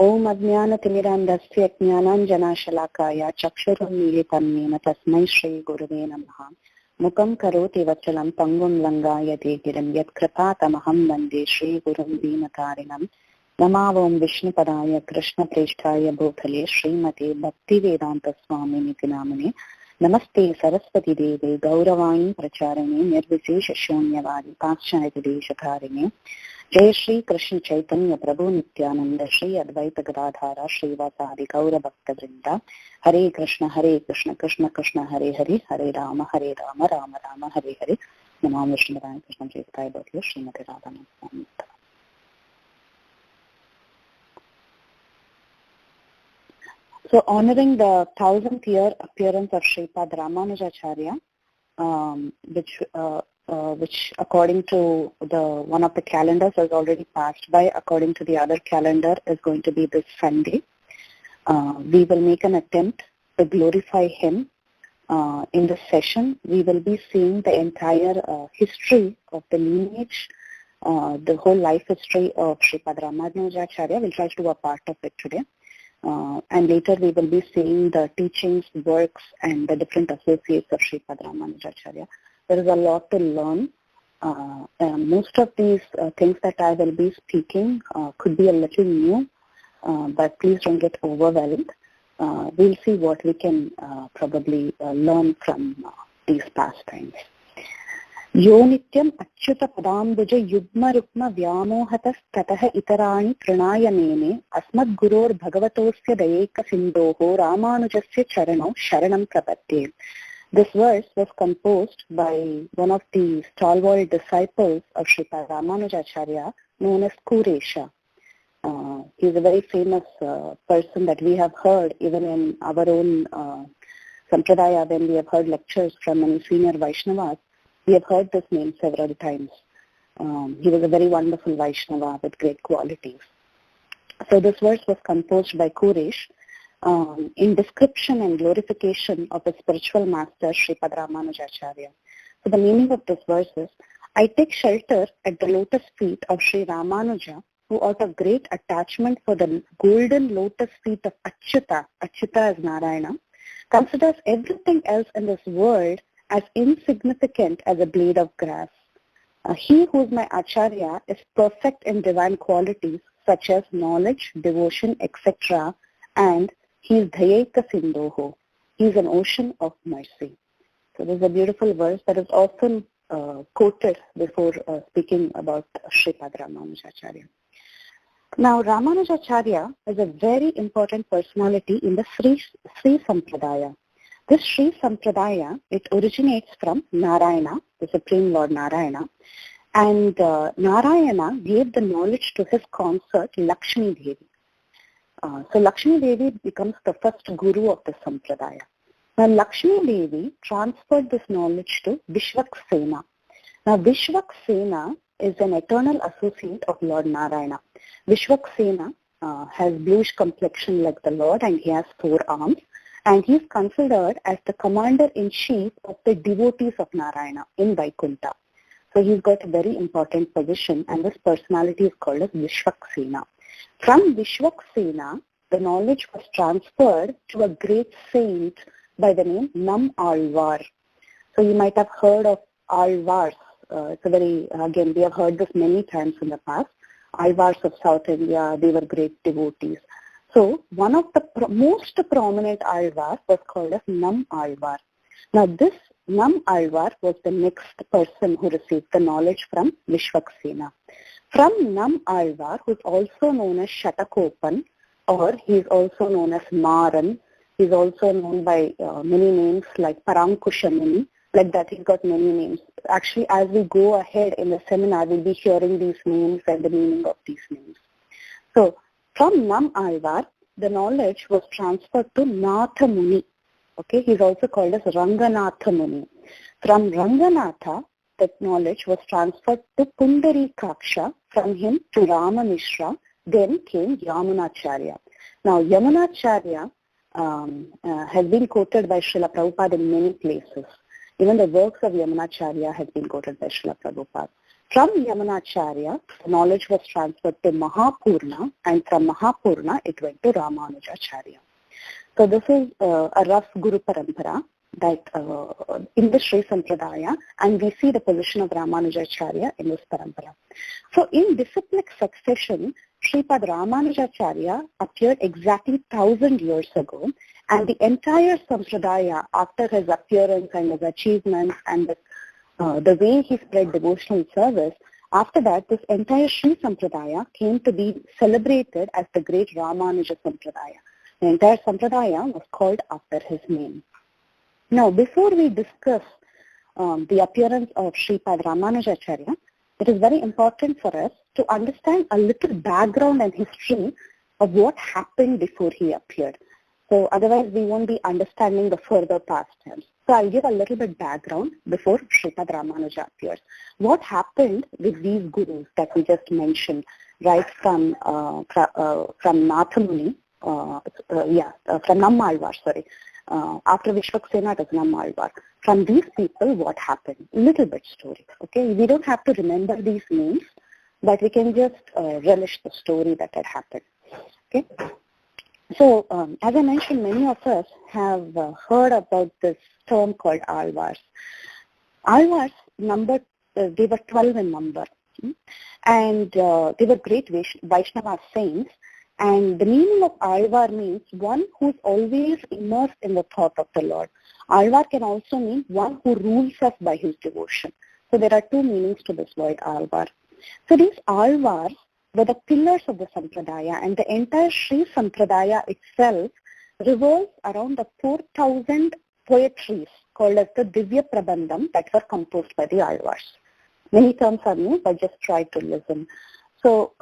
ओम अज्ञानतिमिरान्धस्य ज्ञानाञ्जनशलाकाय चक्षुरुन्मीलितं येन तस्मै श्रीगुरुवे नमः। मुखं करोति वचलं पङ्गुं लङ्घयते गिरिं यत्कृपातमहं वन्दे श्रीगुरुं दीनतारिणं। नमावों विष्णुपदाय कृष्णप्रेष्ठाय भूतले श्रीमते भक्तिवेदान्तस्वामिनिति नामने। नमस्ते सरस्वती देवे गौरवाणी प्रचारिणे निर्विशेषशून्यवादी पाश्चात्यदेशकारिणे। जय श्री कृष्ण चैतन्य प्रभु नित्यानंद श्री अद्वैत गदाधारा श्रीवासादि गौर भक्त वृंदा। हरे कृष्ण कृष्ण कृष्ण हरे हरे, हरे राम राम राम हरे हरे। नमो विष्णुपदाय कृष्ण प्रेष्ठाय भूतले श्रीमते Radhanath. So honoring the 1000th year appearance of Sripad Ramanujacharya, which according to the one of the calendars has already passed by, according to the other calendar is going to be this Sunday. We will make an attempt to glorify him. In this session, we will be seeing the entire history of the lineage, the whole life history of Sripad Ramanujacharya. We'll try to do a part of it today. And later we will be seeing the teachings, works, and the different associates of Sripad Ramanujacharya. There is a lot to learn. Most of these things that I will be speaking could be a little new, but please don't get overwhelmed. We'll see what we can probably learn from these pastimes. यो नित्यम् अच्युत पदाम्बुज युग्म रुक्म व्यामोहतस्ततः इतराणि तृणाय मेने अस्मद्गुरोर्भगवतोऽस्य दयैक सिन्धोः रामानुजस्य चरणौ शरणं प्रपद्ये. This verse was composed by one of the stalwart disciples of Sripad Ramanujacharya, known as Kuresha. He is a very famous person that we have heard even in our own Sampradaya. When we have heard lectures from many senior Vaishnavas, we have heard this name several times. He was a very wonderful Vaishnava with great qualities. So this verse was composed by Kuresh in description and glorification of his spiritual master, Sripad Ramanujacharya. So the meaning of this verse is, I take shelter at the lotus feet of Sri Ramanuja, who out of great attachment for the golden lotus feet of Achyuta, Achyuta is Narayana, considers everything else in this world as insignificant as a blade of grass. He who is my Acharya is perfect in divine qualities such as knowledge, devotion, etc. And he is Dhayeka Sindhoho. He is an ocean of mercy. So this is a beautiful verse that is often quoted before speaking about Sripad Ramanujacharya. Now Ramanujacharya is a very important personality in the Sri Sampradaya. This Sri Sampradaya, it originates from Narayana, the Supreme Lord Narayana, and Narayana gave the knowledge to his consort Lakshmi Devi. So Lakshmi Devi becomes the first guru of the Sampradaya. Now Lakshmi Devi transferred this knowledge to Vishwaksena. Now Vishwaksena is an eternal associate of Lord Narayana. Vishwaksena has bluish complexion like the Lord, and he has 4 arms. And he is considered as the commander-in-chief of the devotees of Narayana in Vaikuntha. So he's got a very important position, and this personality is called as Vishwaksena. From Vishwaksena, the knowledge was transferred to a great saint by the name Nam Alvar. So you might have heard of Alvars. It's a very, again, we have heard this many times in the past. Alvars of South India, they were great devotees. So one of the most prominent Alvar was called as Nam Alvar. Now this Nam Alvar was the next person who received the knowledge from Vishwaksena. From Nam Alvar, who is also known as Shatakopan, or he is also known as Maran. He is also known by many names like Parankushamuni. Like that, he's got many names. Actually, as we go ahead in the seminar, we'll be hearing these names and the meaning of these names. So from Nam Alvar, the knowledge was transferred to Natha Muni. Okay, he's also called as Ranganatha Muni. From Ranganatha, that knowledge was transferred to Pundarikaksha, from him to Rama Mishra, then came Yamunacharya. Now Yamunacharya has been quoted by Srila Prabhupada in many places. Even the works of Yamunacharya has been quoted by Srila Prabhupada. From Ramanujacharya, the knowledge was transferred to Mahapurna, and from Mahapurna, it went to Ramanujacharya. So this is a rough Guru Parampara that in the Sri Sampradaya, and we see the position of Ramanujacharya in this Parampara. So in disciplic succession, Sripad Ramanujacharya appeared exactly 1,000 years ago, and the entire Sampradaya, after his appearance and his achievements and the way he spread devotional service, after that, this entire Sri Sampradaya came to be celebrated as the great Ramanuja Sampradaya. The entire Sampradaya was called after his name. Now, before we discuss the appearance of Sripad Ramanujacharya, it is very important for us to understand a little background and history of what happened before he appeared. So otherwise, we won't be understanding the further past tense. So I'll give a little bit background before Sripad Ramanuja appears. What happened with these gurus that we just mentioned, right from Nathamuni, from Nammalvar, sorry. After Vishwaksena, it was Nammalvar. From these people, what happened? Little bit story, okay? We don't have to remember these names, but we can just relish the story that had happened, okay? So, as I mentioned, many of us have heard about this term called Alvars. Alvars numbered, they were 12 in number, and they were great Vaishnava saints. And the meaning of Alvar means one who is always immersed in the thought of the Lord. Alvar can also mean one who rules us by his devotion. So there are two meanings to this word Alvar. So these Alvars were the pillars of the Sampradaya, and the entire Sri Sampradaya itself revolves around the 4,000 poetries called as the Divya Prabandham that were composed by the Alvars. Many terms are new, but just try to listen. So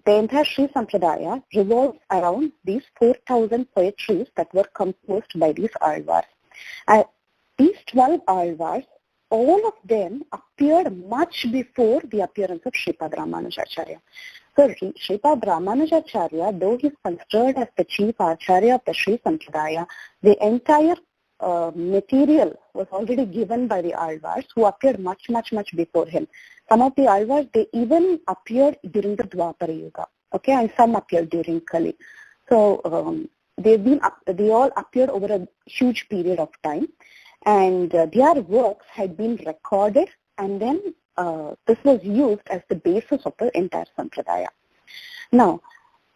the entire Sri Sampradaya revolves around these 4,000 poetries that were composed by these Alvars. These 12 Alvars, all of them appeared much before the appearance of Sripad Ramanujacharya. So Sripad Ramanujacharya, though he is considered as the chief Acharya of the Sri Sampradaya, the entire material was already given by the Alvars, who appeared much before him. Some of the Alvars, they even appeared during the Dwapara Yuga, okay, and some appeared during Kali. So they all appeared over a huge period of time, and their works had been recorded, and then this was used as the basis of the entire Sampradaya. Now,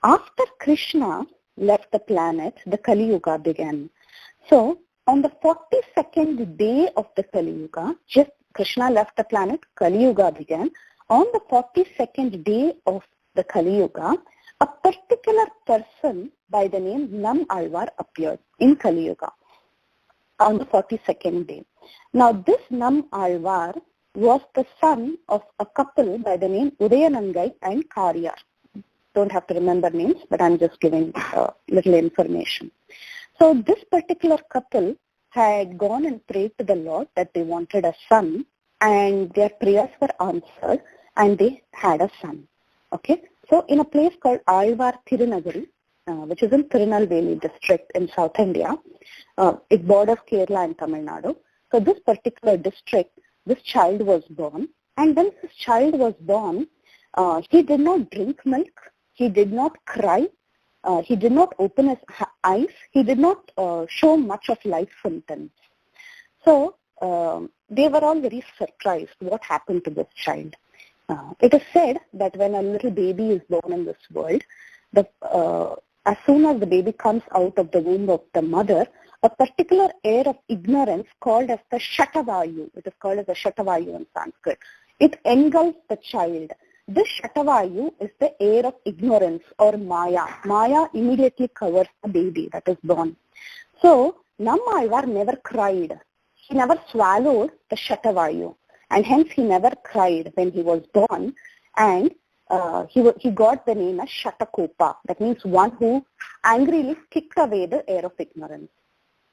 after Krishna left the planet, the Kali Yuga began. So, on the 42nd day of the Kali Yuga, just Krishna left the planet, Kali Yuga began. On the 42nd day of the Kali Yuga, a particular person by the name Nam Alvar appeared in Kali Yuga on the 42nd day. Now, this Nam Alvar was the son of a couple by the name Udayanangai and Karyar. Don't have to remember names, but I'm just giving little information. So this particular couple had gone and prayed to the Lord that they wanted a son, and their prayers were answered, and they had a son. Okay, so in a place called Alvar Tirunagari, which is in Tirunelveli district in South India, it borders Kerala and Tamil Nadu. So this particular district, this child was born, and when this child was born, he did not drink milk, he did not cry, he did not open his eyes, he did not show much of life symptoms. So they were all very surprised what happened to this child. It is said that when a little baby is born in this world, as soon as the baby comes out of the womb of the mother, a particular air of ignorance called as the Shatavayu, it is called as the Shatavayu in Sanskrit, it engulfs the child. This Shatavayu is the air of ignorance or Maya. Maya immediately covers the baby that is born. So, Nam Alvar never cried. He never swallowed the Shatavayu, and hence he never cried when he was born, and he got the name as Shatakopa. That means one who angrily kicked away the air of ignorance.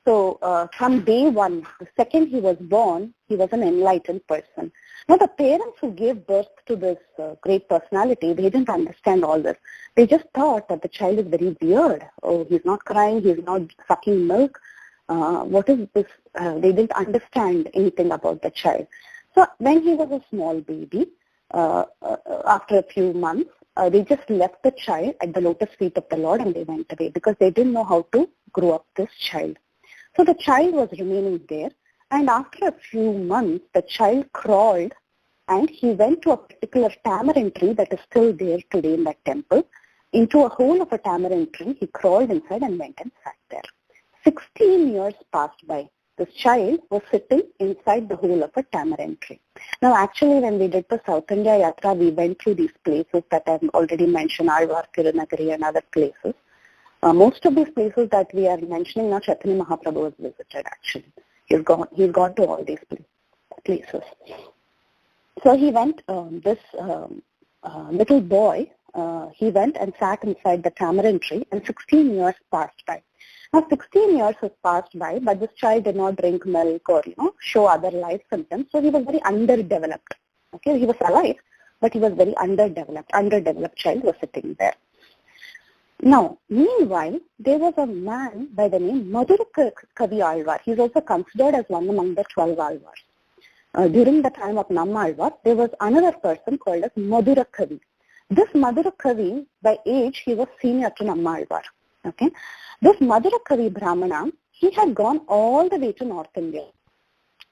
So from day one, the second he was born, he was an enlightened person. Now the parents who gave birth to this great personality, they didn't understand all this. They just thought that the child is very weird. Oh, he's not crying, he's not sucking milk. What is this? They didn't understand anything about the child. So when he was a small baby, after a few months, they just left the child at the lotus feet of the Lord and they went away because they didn't know how to grow up this child. So the child was remaining there, and after a few months, the child crawled and he went to a particular tamarind tree that is still there today in that temple. Into a hole of a tamarind tree, he crawled inside and went and sat there. 16 years passed by. This child was sitting inside the hole of a tamarind tree. Now, actually, when we did the South India Yatra, we went through these places that I've already mentioned, Alvar, Tirunagari and other places. Most of these places that we are mentioning now, Chaitanya Mahaprabhu has visited actually. He's gone to all these places. So he went, little boy, he went and sat inside the tamarind tree, and 16 years passed by. Now 16 years has passed by, but this child did not drink milk or, show other life symptoms. So he was very underdeveloped. Okay, he was alive, but he was very underdeveloped. Underdeveloped child was sitting there. Now, meanwhile, there was a man by the name Madhurakavi Alvar. He is also considered as one among the 12 Alvars. During the time of Nammalvar, there was another person called as Madhurakavi. This Madhurakavi, by age, he was senior to Nammalvar. Okay, this Madhurakavi Brahmana, he had gone all the way to North India,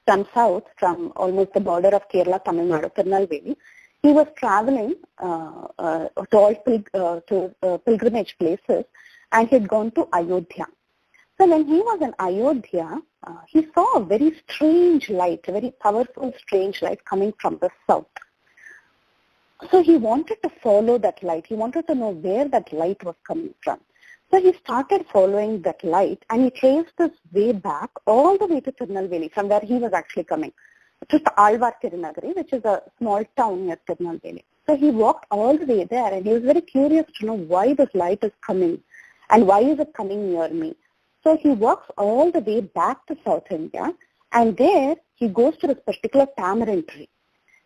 from south, from almost the border of Kerala, Tamil Nadu, Tirunelveli. He was traveling to pilgrimage places, and he had gone to Ayodhya. So when he was in Ayodhya, he saw a very strange light, a very powerful strange light coming from the south. So he wanted to follow that light. He wanted to know where that light was coming from. So he started following that light, and he traced his way back all the way to Tirunelveli, from where he was actually coming, to Alvar Tirunagari, which is a small town near Tirunelveli. So he walked all the way there, and he was very curious to know why this light is coming, and why is it coming near me. So he walks all the way back to South India, and there he goes to this particular tamarind tree.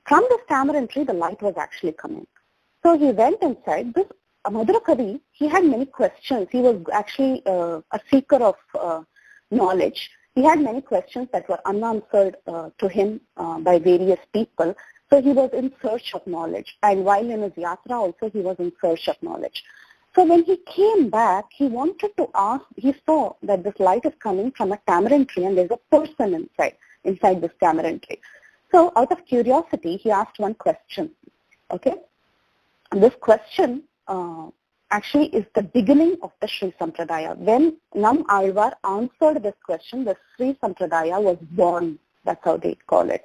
From this tamarind tree, the light was actually coming. So he went inside. This Madhurakavi, he had many questions. He was actually a seeker of knowledge. He had many questions that were unanswered to him by various people. So he was in search of knowledge. And while in his yatra also, he was in search of knowledge. So when he came back, he wanted to ask, he saw that this light is coming from a tamarind tree and there's a person inside this tamarind tree. So out of curiosity, he asked one question. Okay? And this question actually is the beginning of the Sri Sampradaya. When Nam Alvar answered this question, the Sri Sampradaya was born. That's how they call it.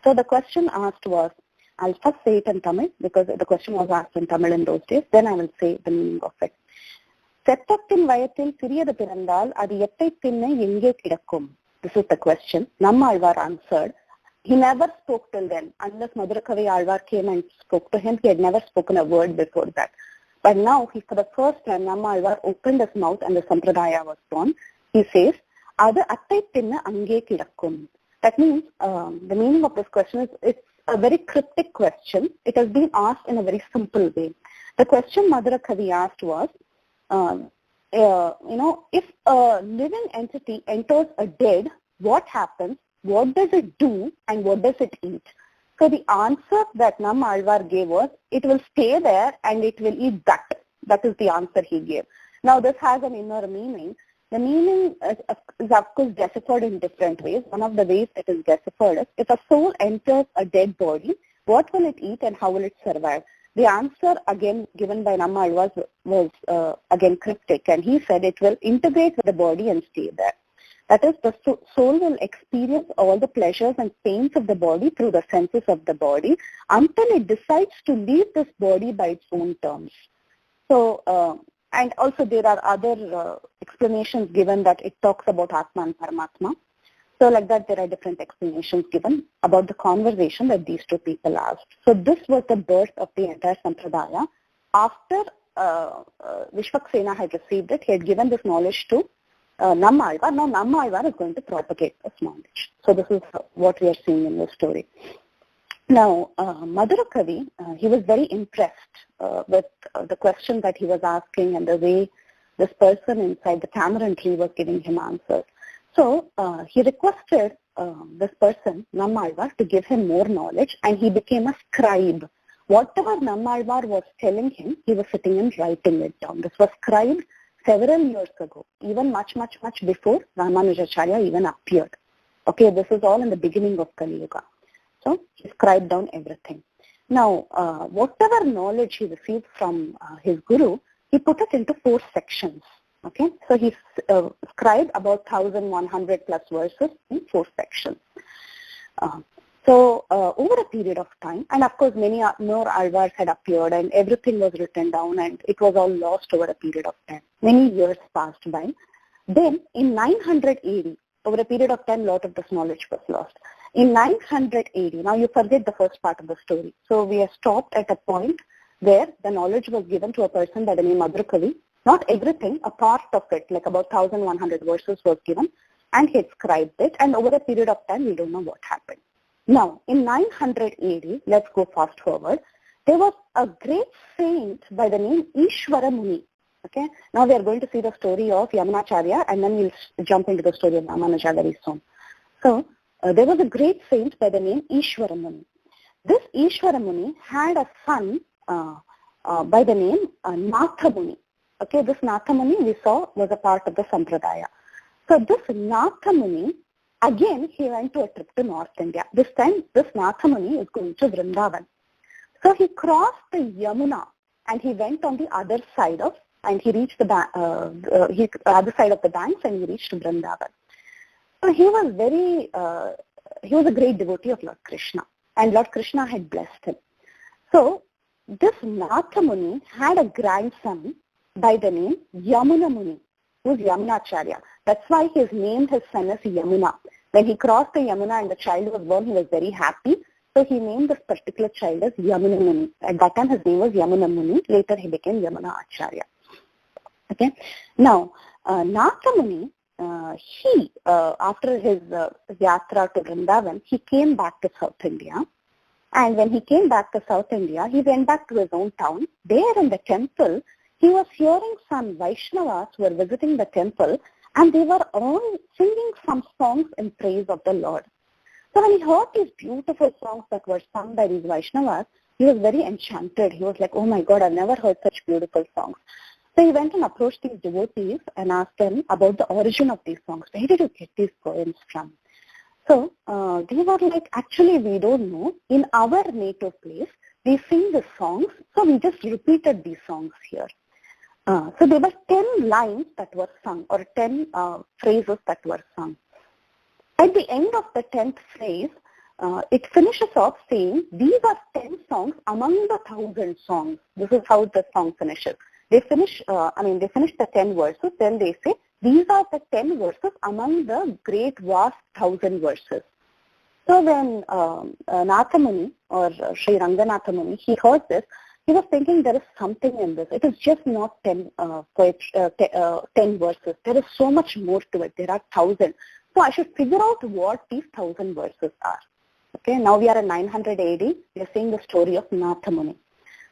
So the question asked was, I'll first say it in Tamil because the question was asked in Tamil in those days. Then I will say the meaning of it. Settattin vayathil siriyadu pirandal adu ettai pinne enge kidakkum. This is the question. Nam Alvar answered. He never spoke till then. Unless Madhurakavi Alvar came and spoke to him, he had never spoken a word before that. But now, for the first time, Nam Alvar opened his mouth and the Sampradaya was born. He says, Adu attai pinna ange kidakkum. That means, the meaning of this question is, it's a very cryptic question. It has been asked in a very simple way. The question Madhurakavi asked was, if a living entity enters a dead, what happens? What does it do and what does it eat? So the answer that Nam Alvar gave was, it will stay there and it will eat that. That is the answer he gave. Now this has an inner meaning. The meaning is of course deciphered in different ways. One of the ways it is deciphered is, if a soul enters a dead body, what will it eat and how will it survive? The answer again given by Nam Alvar was again cryptic, and he said it will integrate with the body and stay there. That is, the soul will experience all the pleasures and pains of the body through the senses of the body until it decides to leave this body by its own terms. So, and also there are other explanations given that it talks about Atma and Paramatma. So like that, there are different explanations given about the conversation that these two people asked. So this was the birth of the entire Sampradaya. After Vishwaksena had received it, he had given this knowledge to Nam Alvar. Now Nam Alvar is going to propagate this knowledge. So this is what we are seeing in the story. Now, Madhurakavi, he was very impressed with the question that he was asking and the way this person inside the tamarind tree was giving him answers. So he requested this person, Nam Alvar, to give him more knowledge, and he became a scribe. whatever Nammalvar was telling him, he was sitting and writing it down. This was scribed several years ago, even much before Ramanujacharya even appeared. Okay, this is all in the beginning of Kali Yuga. So he scribed down everything. Now, whatever knowledge he received from his guru, he put it into 4 sections. Okay, so he scribed about 1,100 plus verses in 4 sections. So over a period of time, and of course many more alvars had appeared and everything was written down and it was all lost over a period of time. Many years passed by. Then in 900 AD, over a period of time, lot of this knowledge was lost. In 900 AD, now you forget the first part of the story. So we have stopped at a point where the knowledge was given to a person by the name Madhurakavi. Not everything, a part of it, like about 1,100 verses was given, and he scribed it, and over a period of time, we don't know what happened. Now, in 900 AD, let's go fast forward, there was a great saint by the name Ishvara Muni. Okay, now we are going to see the story of Yamunacharya, and then we'll jump into the story of Ramanuja very soon. So, there was a great saint by the name Ishvara Muni. This Ishvara Muni had a son by the name Natha Muni. Okay, this Natha Muni we saw was a part of the Sampradaya. So this Natha Muni, again he went to a trip to North India. This time this Natha Muni is going to Vrindavan. So he crossed the Yamuna and he went on the other side of, and he reached the other side of the banks and he reached Vrindavan. So he was he was a great devotee of Lord Krishna, and Lord Krishna had blessed him. So this Natha Muni had a grandson by the name Yamuna Muni, who is Yamunacharya. That's why he has named his son as Yamuna. When he crossed the Yamuna and the child was born, he was very happy. So he named this particular child as Yamuna Muni. At that time his name was Yamuna Muni. Later he became Yamuna Acharya. Okay. Now, Natha Muni, he, after his yatra to Vrindavan, he came back to South India. And when he came back to South India, he went back to his own town. There in the temple, he was hearing some Vaishnavas who were visiting the temple, and they were all singing some songs in praise of the Lord. So when he heard these beautiful songs that were sung by these Vaishnavas, he was very enchanted. He was like, oh my God, I've never heard such beautiful songs. So he went and approached these devotees and asked them about the origin of these songs. Where did you get these poems from? So they were like, actually we don't know. In our native place, we sing the songs, so we just repeated these songs here. So there were 10 lines that were sung, or 10 phrases that were sung. At the end of the 10th phrase, it finishes off saying, these are 10 songs among the 1,000 songs. This is how the song finishes. They finish the 10 verses, then they say, these are the 10 verses among the great vast 1,000 verses. So when Natha Muni, or Sri Ranganatha Muni, he heard this, he was thinking there is something in this. It is just not 10 verses. There is so much more to it. There are 1,000. So I should figure out what these 1,000 verses are. Okay, now we are in 900 AD. We are seeing the story of Natha Muni.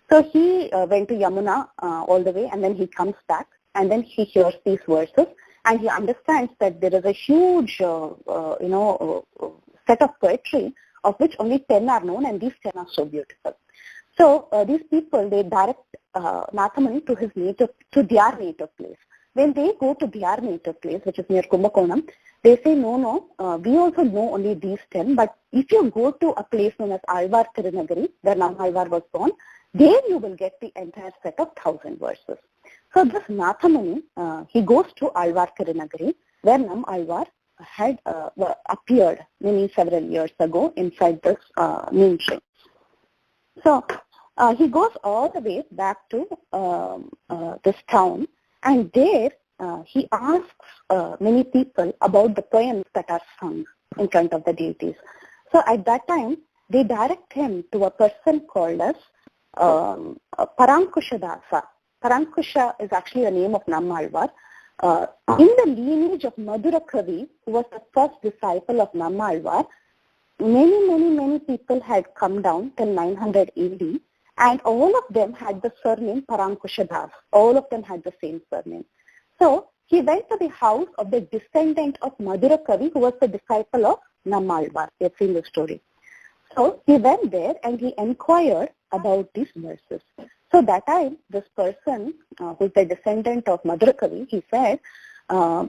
So he went to Yamuna all the way, and then he comes back, and then he hears these verses, and he understands that there is a huge, set of poetry of which only 10 are known, and these 10 are so beautiful. So these people, they direct Natha Muni to their native place. When they go to their native place, which is near Kumbakonam, they say, no, we also know only these 10, but if you go to a place known as Alvar Tirunagari, where Nam Alvar was born, there you will get the entire set of 1,000 verses. So this Natha Muni, he goes to Alvar Tirunagari, where Nam Alvar had appeared several years ago inside this neem tree. So he goes all the way back to this town, and there he asks many people about the poems that are sung in front of the deities. So at that time, they direct him to a person called as Parankusha Dasa. Parankusha is actually the name of Nammalvar. In the lineage of Madhurakavi, who was the first disciple of Nammalvar, many people had come down till 900 AD, and all of them had the surname Parankusha Das. All of them had the same surname. So he went to the house of the descendant of Madhurakavi, who was the disciple of Nammalvar. We have seen the story. So he went there and he inquired about these verses. So that time, this person, who's the descendant of Madhurakavi, he said,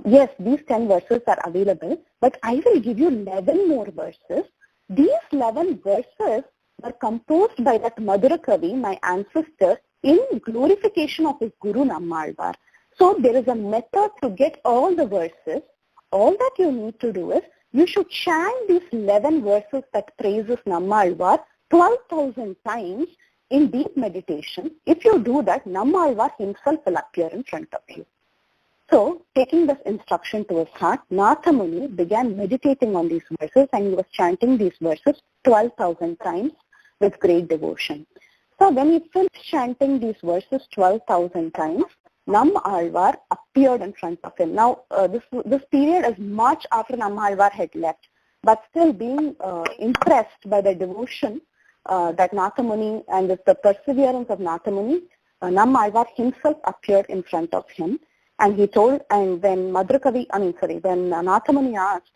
yes, these 10 verses are available, but I will give you 11 more verses. These 11 verses were composed by that Madhurakavi, my ancestor, in glorification of his Guru Nammalvar. So there is a method to get all the verses. All that you need to do is, you should chant these 11 verses that praises Nammalvar 12,000 times in deep meditation. If you do that, Nammalvar himself will appear in front of you. So, taking this instruction to his heart, Nathamuni began meditating on these verses, and he was chanting these verses 12,000 times with great devotion. So, when he finished chanting these verses 12,000 times, Nammalvar appeared in front of him. Now, this period is much after Nammalvar had left, but still being impressed by the devotion that Nathamuni and the perseverance of Nathamuni, Nammalvar himself appeared in front of him. And he told, and when when Nathamuni asked,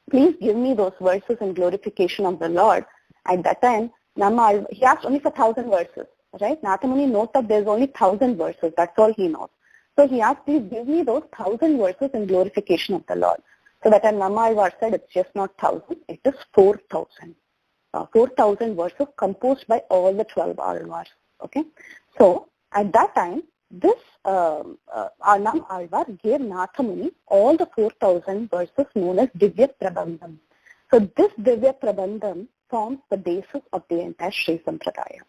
please give me those verses in glorification of the Lord, at that time, he asked only for 1,000 verses, right? Nathamuni knows that there's only 1,000 verses, that's all he knows. So he asked, please give me those 1,000 verses in glorification of the Lord. So that time Nammalvar said, it's just not 1,000, it is 4,000. 4,000 verses composed by all the 12 Alvars. Okay? So, at that time, this Nammalvar gave Nathamuni all the 4,000 verses known as Divya Prabandham. So, this Divya Prabandham forms the basis of the entire Sri Sampradaya.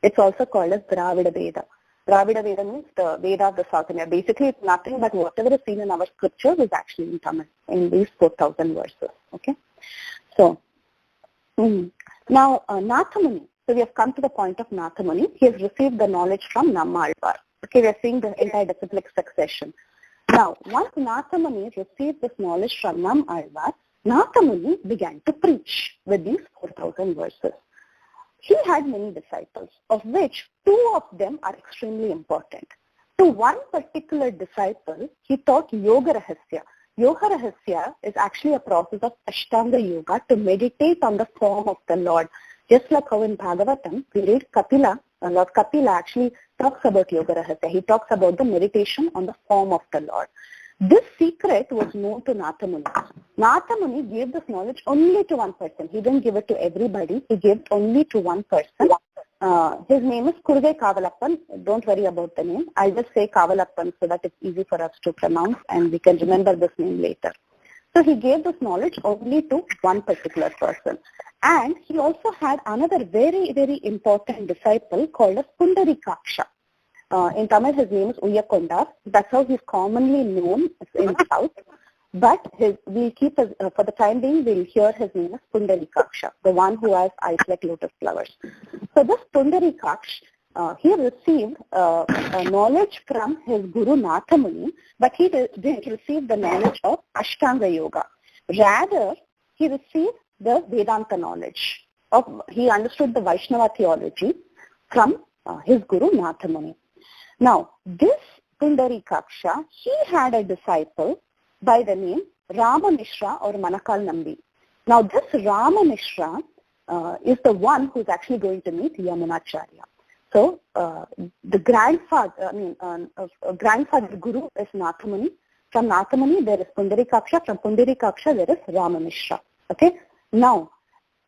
It's also called as Dravida Veda. Dravida Veda means the Veda of the South India. Basically, it's nothing but whatever is seen in our scriptures is actually in Tamil, in these 4,000 verses. Okay? So, now, Nathamuni, so we have come to the point of Nathamuni. He has received the knowledge from Nammalvar. Okay, we are seeing the entire disciplic succession. Now, once Nathamuni received this knowledge from Nammalvar, Nathamuni began to preach with these 4,000 verses. He had many disciples, of which 2 of them are extremely important. To one particular disciple, he taught Yoga Rahasya. Yoga Rahasya is actually a process of Ashtanga Yoga to meditate on the form of the Lord. Just like how in Bhagavatam, we read Kapila, Lord Kapila actually talks about Yoga Rahasya. He talks about the meditation on the form of the Lord. This secret was known to Nathamuni. Nathamuni gave this knowledge only to one person. He didn't give it to everybody. He gave it only to one person. His name is Kurve Kavalappan. Don't worry about the name. I'll just say Kavalappan so that it's easy for us to pronounce and we can remember this name later. So he gave this knowledge only to one particular person. And he also had another very, very important disciple called as Pundarikaksha. In Tamil, his name is Uyakonda. That's how he's commonly known in the South. But we'll keep his, for the time being, we'll hear his name as Pundarikaksha, the one who has eyes like lotus flowers. So this Pundarikaksha, he received knowledge from his Guru Nathamuni, but he didn't receive the knowledge of Ashtanga Yoga. Rather, he received the Vedanta knowledge. He understood the Vaishnava theology from his Guru Nathamuni. Now, this Pundarikaksha, he had a disciple by the name Ramanujacharya or Manakal Nambi. Now, this Ramanujacharya is the one who's actually going to meet Yamunacharya. So, the grandfather, grandfather Guru is Nathamuni. From Nathamuni, there is Pundarikaksha. From Pundarikaksha, there is Ramanujacharya. Okay. Now,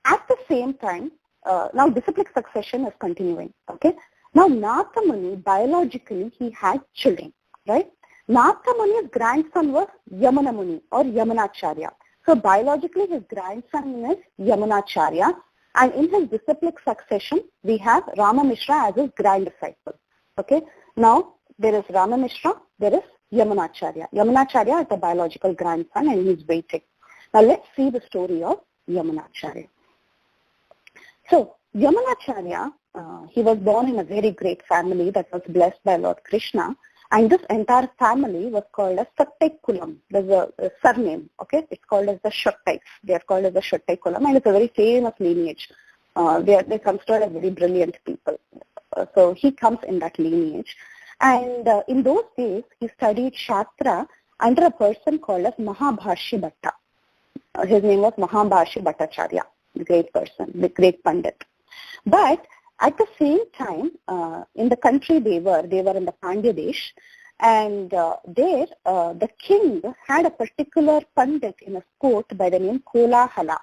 at the same time, now disciplic succession is continuing. Okay. Now, Nathamuni, biologically, he had children, right? Nathamuni's grandson was Yamunamuni or Yamunacharya. So, biologically, his grandson is Yamunacharya. And in his disciplic succession, we have Ramanujacharya as his grand disciple. Okay. Now, there is Ramanujacharya, there is Yamunacharya. Yamunacharya is the biological grandson and he is waiting. Now, let's see the story of Yamunacharya. So, Yamunacharya, he was born in a very great family that was blessed by Lord Krishna, and this entire family was called as Sattai Kulam. There's a surname, okay? It's called as the Shattais. They are called as the Sattai Kulam, and it's a very famous lineage. They're considered as very brilliant people. So he comes in that lineage. And in those days, he studied Shastra under a person called as Mahabharshi Bhatta. His name was Mahabharshi Bhattacharya, the great person, the great Pandit. But At the same time, in the country they were in the Pandya Desh, and there the king had a particular pandit in his court by the name Kolahala.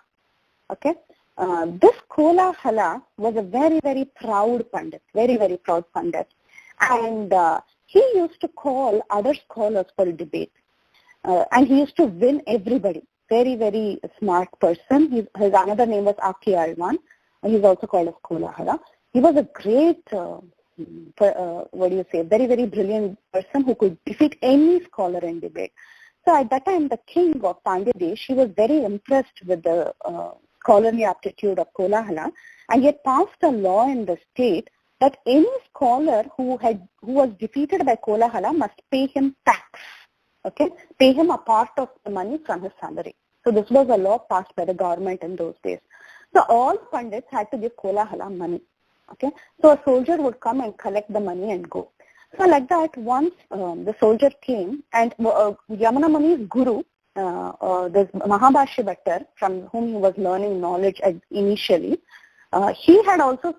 Okay, this Kolahala was a very, very proud pandit, very, very proud pandit, and he used to call other scholars for a debate, and he used to win everybody. Very, very smart person. His another name was Akiyalman. He's also called as Kolahala. He was a great, very, very brilliant person who could defeat any scholar in debate. So at that time, the king of Pandya Desh, he was very impressed with the scholarly aptitude of Kolahala, and he had passed a law in the state that any scholar who was defeated by Kolahala must pay him tax. Okay, pay him a part of the money from his salary. So this was a law passed by the government in those days. So all pandits had to give Kolahala money. Okay, so a soldier would come and collect the money and go. So like that, once the soldier came, and Yamuna Muni's guru, this Mahabhashya Bhattar, from whom he was learning knowledge initially, he had also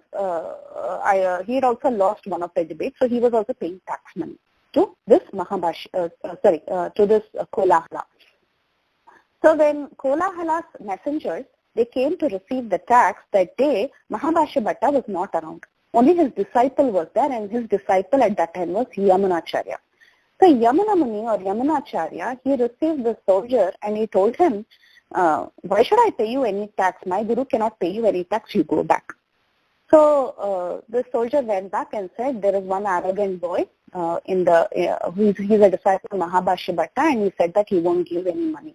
lost one of the debates, so he was also paying tax money to this to this Kolahala. So when Kolahala's messengers, they came to receive the tax that day, Mahabhashya Bhatta was not around. Only his disciple was there, and his disciple at that time was Ramanujacharya. So Yamuna Muni or Ramanujacharya, he received the soldier and he told him, why should I pay you any tax? My guru cannot pay you any tax, you go back. So the soldier went back and said, there is one arrogant boy he's a disciple of Mahabhashya Bhatta, and he said that he won't give any money.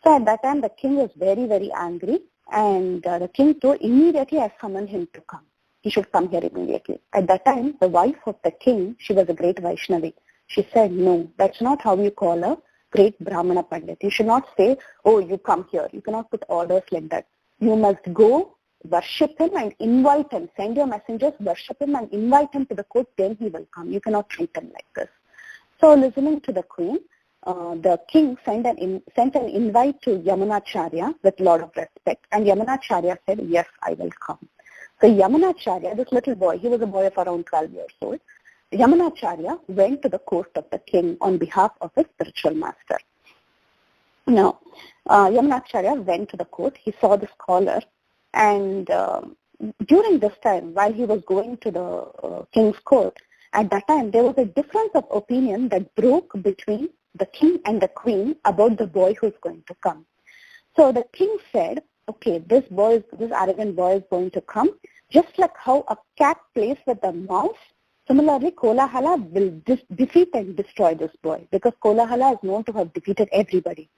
So at that time, the king was very, very angry, and the king told, immediately I summoned him to come. He should come here immediately. At that time, the wife of the king, she was a great Vaishnavi. She said, no, that's not how you call a great Brahmana Pandit. You should not say, oh, you come here. You cannot put orders like that. You must go, worship him and invite him. Send your messengers, worship him and invite him to the court, then he will come. You cannot treat him like this. So listening to the queen, the king sent an invite to Ramanujacharya with a lot of respect, and Ramanujacharya said, yes, I will come. So Ramanujacharya, this little boy, he was a boy of around 12 years old, Ramanujacharya went to the court of the king on behalf of his spiritual master. Now, Ramanujacharya went to the court, he saw the scholar, and during this time, while he was going to the king's court, at that time there was a difference of opinion that broke between the king and the queen about the boy who is going to come. So the king said, okay, this arrogant boy is going to come. Just like how a cat plays with a mouse, similarly Kolahala will defeat and destroy this boy, because Kolahala is known to have defeated everybody.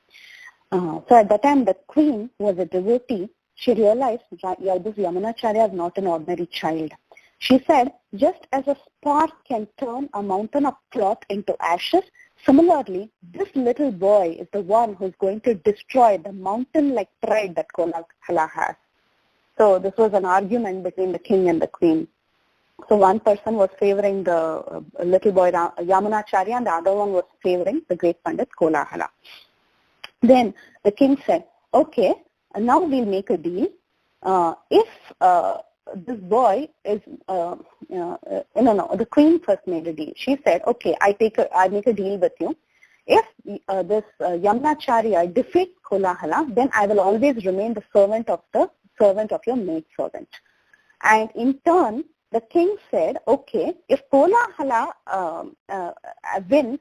So at that time, the queen was a devotee. She realized that this Ramanujacharya is not an ordinary child. She said, just as a spark can turn a mountain of cloth into ashes, similarly, this little boy is the one who is going to destroy the mountain-like pride that Kolahala has. So this was an argument between the king and the queen. So one person was favoring the little boy Ramanujacharya, and the other one was favoring the great Pandit Kolahala. Then the king said, okay, now we'll make a deal. If this boy is, the queen first made a deal. She said, okay, I make a deal with you. If this Ramanujacharya defeats Kolahala, then I will always remain the servant of your maid servant. And in turn, the king said, okay, if Kolahala wins,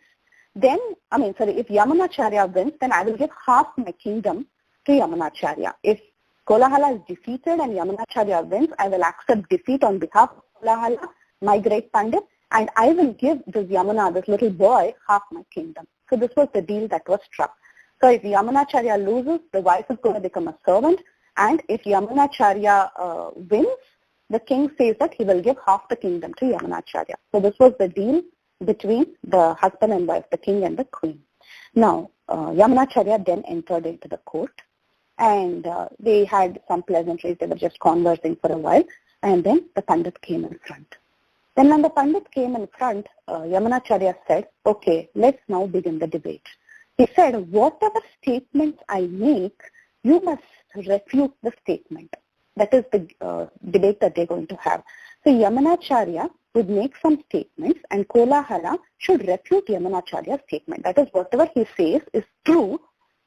then, if Ramanujacharya wins, then I will give half my kingdom to Ramanujacharya. If Kolahala is defeated and Ramanujacharya wins, I will accept defeat on behalf of Kolahala, my great Pandit, and I will give this this little boy, half my kingdom. So this was the deal that was struck. So if Ramanujacharya loses, the wife is going to become a servant, and if Ramanujacharya wins, the king says that he will give half the kingdom to Ramanujacharya. So this was the deal between the husband and wife, the king and the queen. Now, Ramanujacharya then entered into the court, and they had some pleasantries. They were just conversing for a while, and then the Pandit came in front. Then when the Pandit came in front, Ramanujacharya said, okay, let's now begin the debate. He said, whatever statements I make, you must refute the statement. That is the debate that they're going to have. So Ramanujacharya would make some statements and Kolahala should refute Ramanujacharya's statement. That is, whatever he says is true,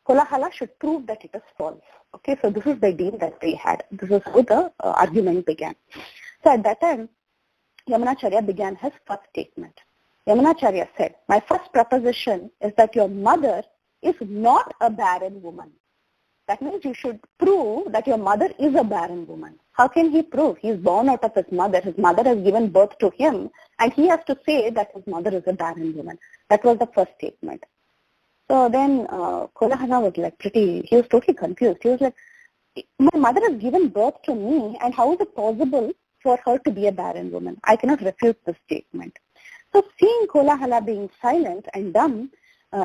Kolahala should prove that it is false. Okay, so this is the deal that they had. This is how the argument began. So at that time, Ramanujacharya began his first statement. Ramanujacharya said, my first proposition is that your mother is not a barren woman. That means you should prove that your mother is a barren woman. How can he prove? He is born out of his mother. His mother has given birth to him, and he has to say that his mother is a barren woman. That was the first statement. So then Kolahala was like he was totally confused. He was like, my mother has given birth to me, and how is it possible for her to be a barren woman? I cannot refute this statement. So seeing Kolahala being silent and dumb,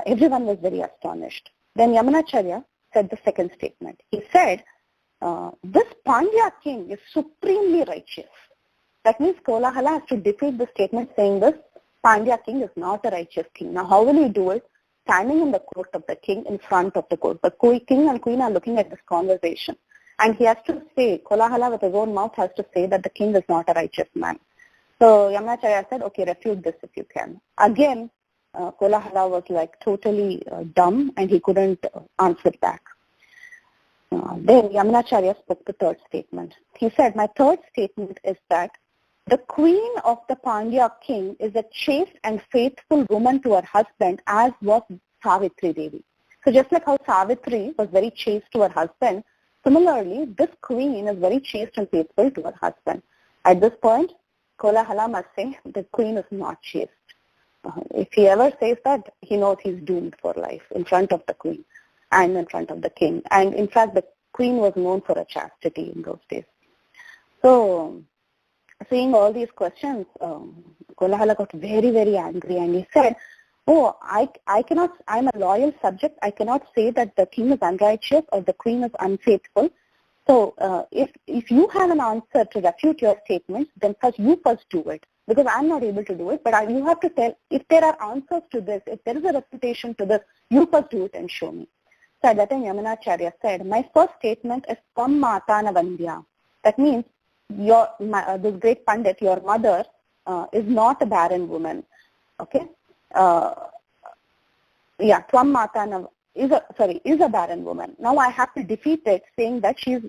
everyone was very astonished. Then Ramanujacharya said the second statement. He said, this Pandya king is supremely righteous. That means Kolahala has to defeat the statement saying this Pandya king is not a righteous king. Now how will he do it? Standing in the court of the king, in front of the court. The king and queen are looking at this conversation. And he has to say, Kolahala with his own mouth has to say that the king is not a righteous man. So Ramanujacharya said, okay, refute this if you can. Again, Kolahala was like totally dumb and he couldn't answer back. Then Ramanujacharya spoke the third statement. He said, my third statement is that the queen of the Pandya king is a chaste and faithful woman to her husband, as was Savitri Devi. So just like how Savitri was very chaste to her husband, similarly, this queen is very chaste and faithful to her husband. At this point, Kolahala must say the queen is not chaste. If he ever says that, he knows he's doomed for life in front of the queen and in front of the king. And in fact, the queen was known for her chastity in those days. So, seeing all these questions, Kolahala got very, very angry and he said, I cannot, I'm a loyal subject. I cannot say that the king is unrighteous or the queen is unfaithful. So if you have an answer to refute your statements, then first you first do it. Because I'm not able to do it, but you have to tell, if there are answers to this, if there is a refutation to this, you first do it and show me. So at that time, Ramanujacharya said, my first statement is Tvam Matana Vandya. That means this great Pandit, your mother, is not a barren woman. Okay? Tvam Matana is a barren woman. Now I have to defeat it saying that she is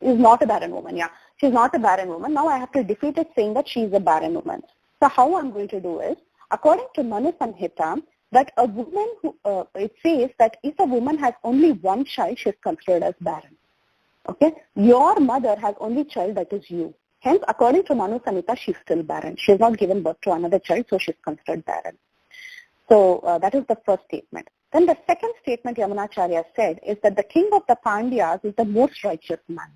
not a barren woman. Yeah, she's not a barren woman. Now I have to defeat it saying that she is a barren woman. So how I'm going to do is, according to Manu Samhita, that a woman who, it says that if a woman has only one child, she is considered as barren. Okay? Your mother has only child, that is you. Hence, according to Manu Samhita, she's still barren. She has not given birth to another child, so she's considered barren. So that is the first statement. Then the second statement Ramanujacharya said is that the king of the Pandyas is the most righteous man.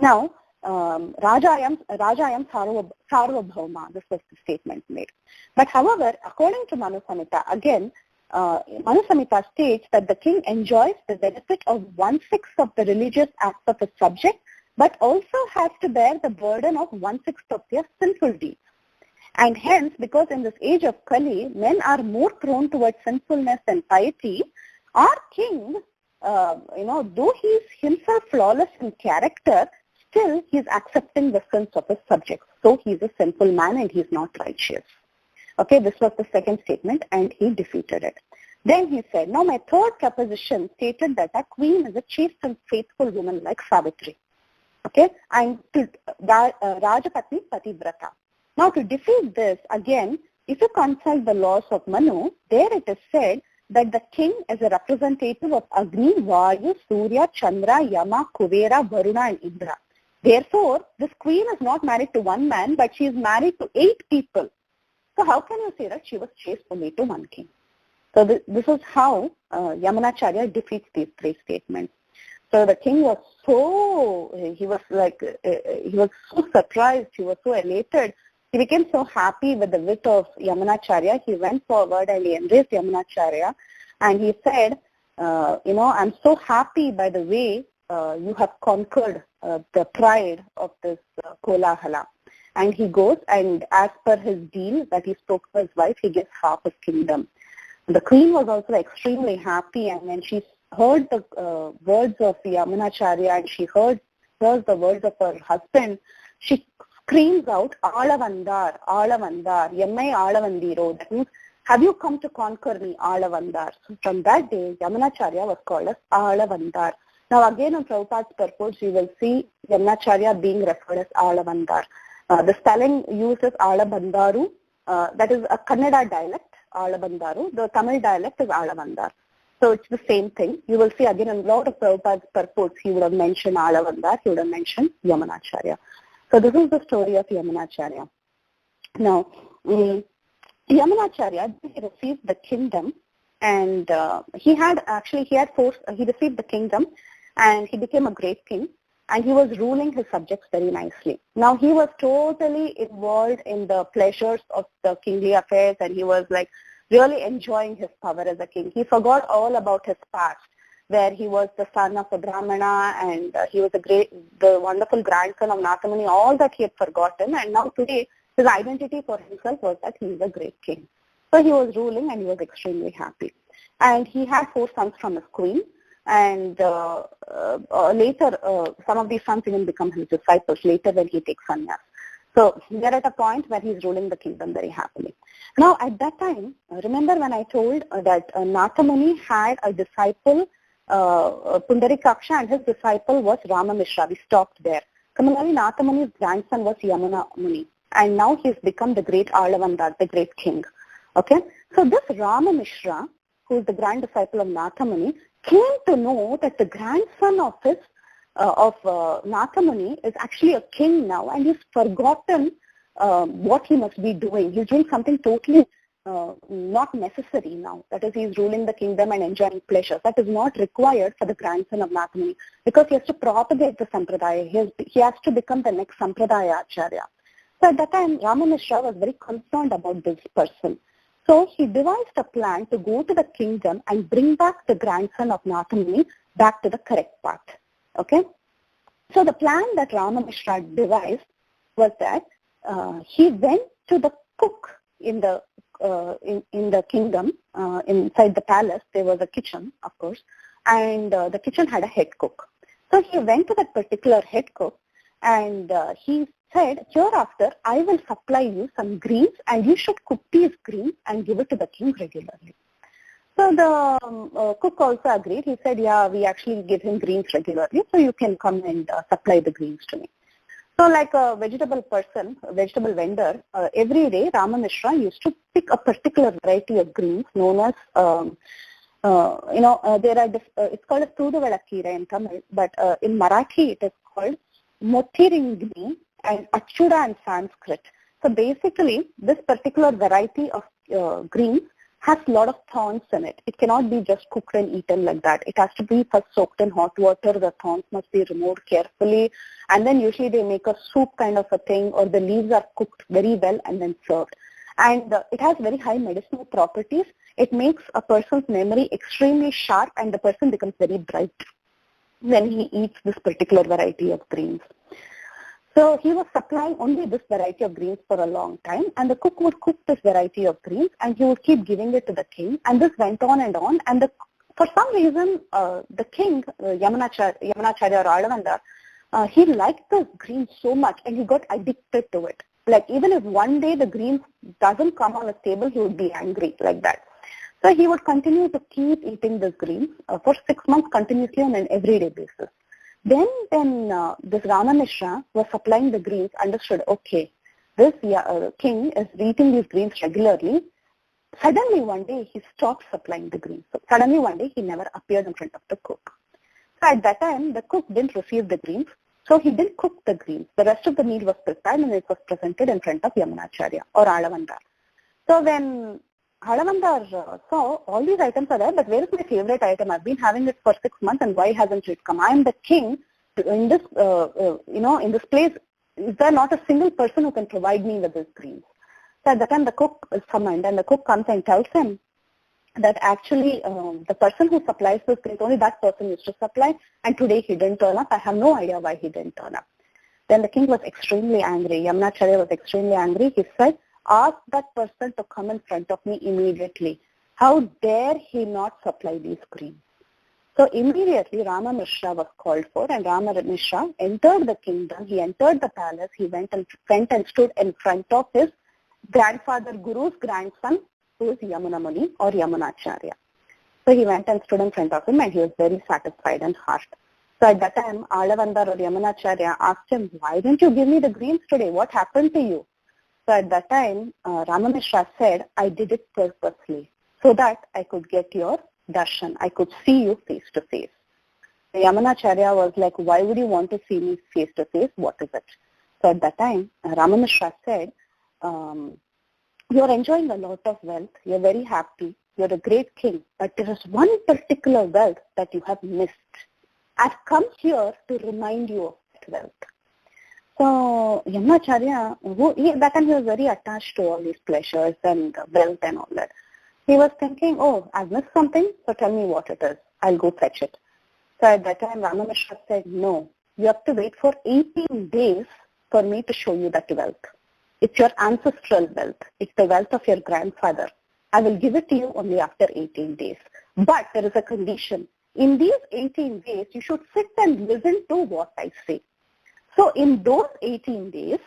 Now, Rajayam Sarvabhauma, this was the statement made. But however, according to Manu Samhita, again, Manu Samhita states that the king enjoys the benefit of 1/6 of the religious acts of his subject, but also has to bear the burden of 1/6 of their sinful deeds. And hence, because in this age of Kali, men are more prone towards sinfulness and piety, our king, though he is himself flawless in character, still he is accepting the sins of his subjects. So he is a sinful man and he is not righteous. Okay, this was the second statement and he defeated it. Then he said, now my third proposition stated that a queen is a chaste and faithful woman like Savitri. Okay, and Rajapatni Pativrata. Now to defeat this, again, if you consult the laws of Manu, there it is said that the king is a representative of Agni, Vayu, Surya, Chandra, Yama, Kuvera, Varuna and Indra. Therefore, this queen is not married to one man, but she is married to 8 people. So how can you say that she was chaste only to one king? So this is how Ramanujacharya defeats these 3 statements. So the king was so surprised, he was so elated. He became so happy with the wit of Ramanujacharya. He went forward and he embraced Ramanujacharya and he said, I'm so happy by the way you have conquered the pride of this Kolahala. And he goes and as per his deal that he spoke to his wife, he gets half his kingdom. The queen was also extremely happy and when she heard the words of Ramanujacharya and she hears the words of her husband, she screams out, Alavandar, Alavandar, Yemmai Alavandiro. That means, have you come to conquer me, Alavandar? So from that day, Ramanujacharya was called as Alavandar. Now again on Prabhupada's purpose, you will see Ramanujacharya being referred as Alavandar. The spelling used is Alabandaru. That is a Kannada dialect, Alabandaru. The Tamil dialect is Alavandar. So it's the same thing. You will see again in a lot of Prabhupada's purports, he would have mentioned Alavandar, he would have mentioned Ramanujacharya. So this is the story of Ramanujacharya. Now, Ramanujacharya received the kingdom, and he received the kingdom, and he became a great king, and he was ruling his subjects very nicely. Now he was totally involved in the pleasures of the kingly affairs, and he was like really enjoying his power as a king. He forgot all about his past, where he was the son of a Brahmana and he was the wonderful grandson of Nathamuni, all that he had forgotten, and now today his identity for himself was that he is a great king. So he was ruling and he was extremely happy. And he had 4 sons from his queen, and later some of these sons even become his disciples later when he takes sannyas. So they're at a point where he's ruling the kingdom very happily. Now at that time, remember when I told that Nathamuni had a disciple, Pundarikaksha, and his disciple was Rama Mishra. We stopped there. Similarly, Nathamuni's grandson was Yamuna Muni, and now he's become the great Alavandar, the great king. Okay, so this Rama Mishra, who is the grand disciple of Nathamuni, came to know that the grandson of his Nathamuni is actually a king now, and he's forgotten what he must be doing. He's doing something totally not necessary now. That is, he's ruling the kingdom and enjoying pleasures. That is not required for the grandson of Nathamuni, because he has to propagate the sampradaya. He has to become the next sampradaya acharya. So at that time, Rama Mishra was very concerned about this person. So he devised a plan to go to the kingdom and bring back the grandson of Nathamuni back to the correct path. Okay? So the plan that Rama Mishra devised was that he went to the cook in the kingdom, inside the palace. There was a kitchen, of course, and the kitchen had a head cook. So he went to that particular head cook, and he said, hereafter I will supply you some greens, and you should cook these greens and give it to the king regularly. So the cook also agreed. He said, yeah, we actually give him greens regularly, so you can come and supply the greens to me. So like a vegetable vendor, every day Rama Mishra used to pick a particular variety of greens known as, it's called a Thuduvalakkira in Tamil, but in Marathi it is called Mothiringni and Achuda in Sanskrit. So basically this particular variety of greens has a lot of thorns in it. It cannot be just cooked and eaten like that. It has to be first soaked in hot water. The thorns must be removed carefully. And then usually they make a soup kind of a thing, or the leaves are cooked very well and then served. And it has very high medicinal properties. It makes a person's memory extremely sharp, and the person becomes very bright when he eats this particular variety of greens. So he was supplying only this variety of greens for a long time, and the cook would cook this variety of greens and he would keep giving it to the king, and this went on, and for some reason the king, Ramanujacharya or Alavandar, he liked the greens so much and he got addicted to it. Like even if one day the greens doesn't come on his table, he would be angry like that. So he would continue to keep eating this greens for 6 months continuously on an everyday basis. Then this Rama Mishra was supplying the greens, understood, okay, this king is eating these greens regularly. Suddenly one day he stopped supplying the greens. So suddenly one day he never appeared in front of the cook. So at that time the cook didn't receive the greens, so he didn't cook the greens. The rest of the meal was prepared and it was presented in front of Ramanujacharya or Alavandar. So when Alavandar saw all these items are there, but where is my favorite item? I've been having it for 6 months, and why hasn't it come? I am the king in this, in this place. Is there not a single person who can provide me with this greens? So at that time the cook is summoned, and the cook comes and tells him that actually the person who supplies this greens, only that person used to supply, and today he didn't turn up. I have no idea why he didn't turn up. Then the king was extremely angry. Ramanujacharya was extremely angry. He said, ask that person to come in front of me immediately. How dare he not supply these greens? So immediately Rama Mishra was called for, and Rama Mishra entered the kingdom. He entered the palace. He went and stood in front of his grandfather Guru's grandson, who is Yamuna Muni or Yamunacharya. So he went and stood in front of him, and he was very satisfied and heart. So at that time, Alavandar or Yamunacharya asked him, "Why didn't you give me the greens today? What happened to you?" So at that time, Rama Mishra said, "I did it purposely so that I could get your darshan. I could see you face to face." The Yamunacharya was like, "Why would you want to see me face to face? What is it?" So at that time, Rama Mishra said, "You're enjoying a lot of wealth. You're very happy. You're a great king. But there is one particular wealth that you have missed. I've come here to remind you of that wealth." So Yamunacharya, that time he was very attached to all these pleasures and wealth and all that. He was thinking, "Oh, I've missed something, so tell me what it is. I'll go fetch it." So at that time, Rama Mishra said, "No, you have to wait for 18 days for me to show you that wealth. It's your ancestral wealth. It's the wealth of your grandfather. I will give it to you only after 18 days. But there is a condition. In these 18 days, you should sit and listen to what I say." So in those 18 days,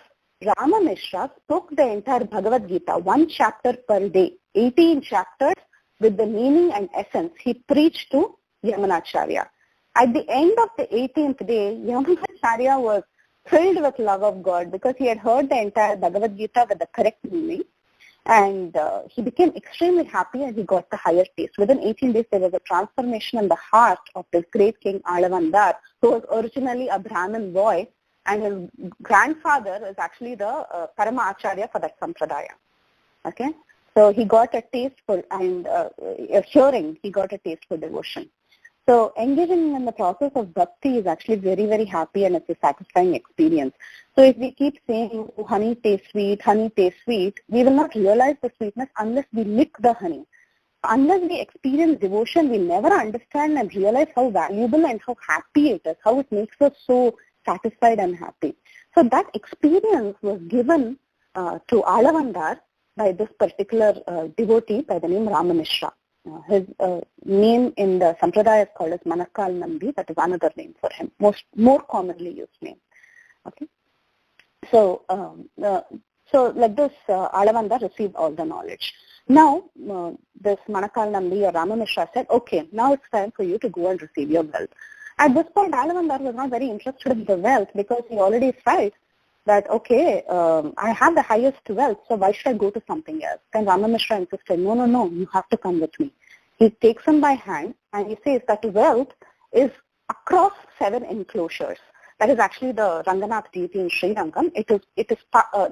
Rama Mishra spoke the entire Bhagavad Gita, one chapter per day, 18 chapters with the meaning and essence. He preached to Yamunacharya. At the end of the 18th day, Yamunacharya was filled with love of God because he had heard the entire Bhagavad Gita with the correct meaning, and he became extremely happy and he got the higher taste. Within 18 days, there was a transformation in the heart of this great king Alavandar, who was originally a Brahmin boy, and his grandfather is actually the Parama Acharya for that sampradaya. Okay, so he got a taste for, and he got a taste for devotion. So engaging in the process of bhakti is actually very, very happy, and it's a satisfying experience. So if we keep saying, "Oh, honey tastes sweet, we will not realize the sweetness unless we lick the honey. Unless we experience devotion, we'll never understand and realize how valuable and how happy it is, how it makes us so satisfied and happy. So that experience was given to Alavandar by this particular devotee by the name Rama Mishra. His name in the Sampradaya is called as Manakal Nambi. That is another name for him, more commonly used name. Okay. So, like this, Alavandar received all the knowledge. Now, this Manakal Nambi or Rama Mishra said, "Okay, now it's time for you to go and receive your wealth." At this point, Alavandar was not very interested in the wealth because he already felt that, okay, I have the highest wealth, so why should I go to something else? Then Rama Mishra insisted, no, you have to come with me. He takes him by hand and he says that wealth is across 7 enclosures. That is actually the Ranganath deity in Sri Rangam.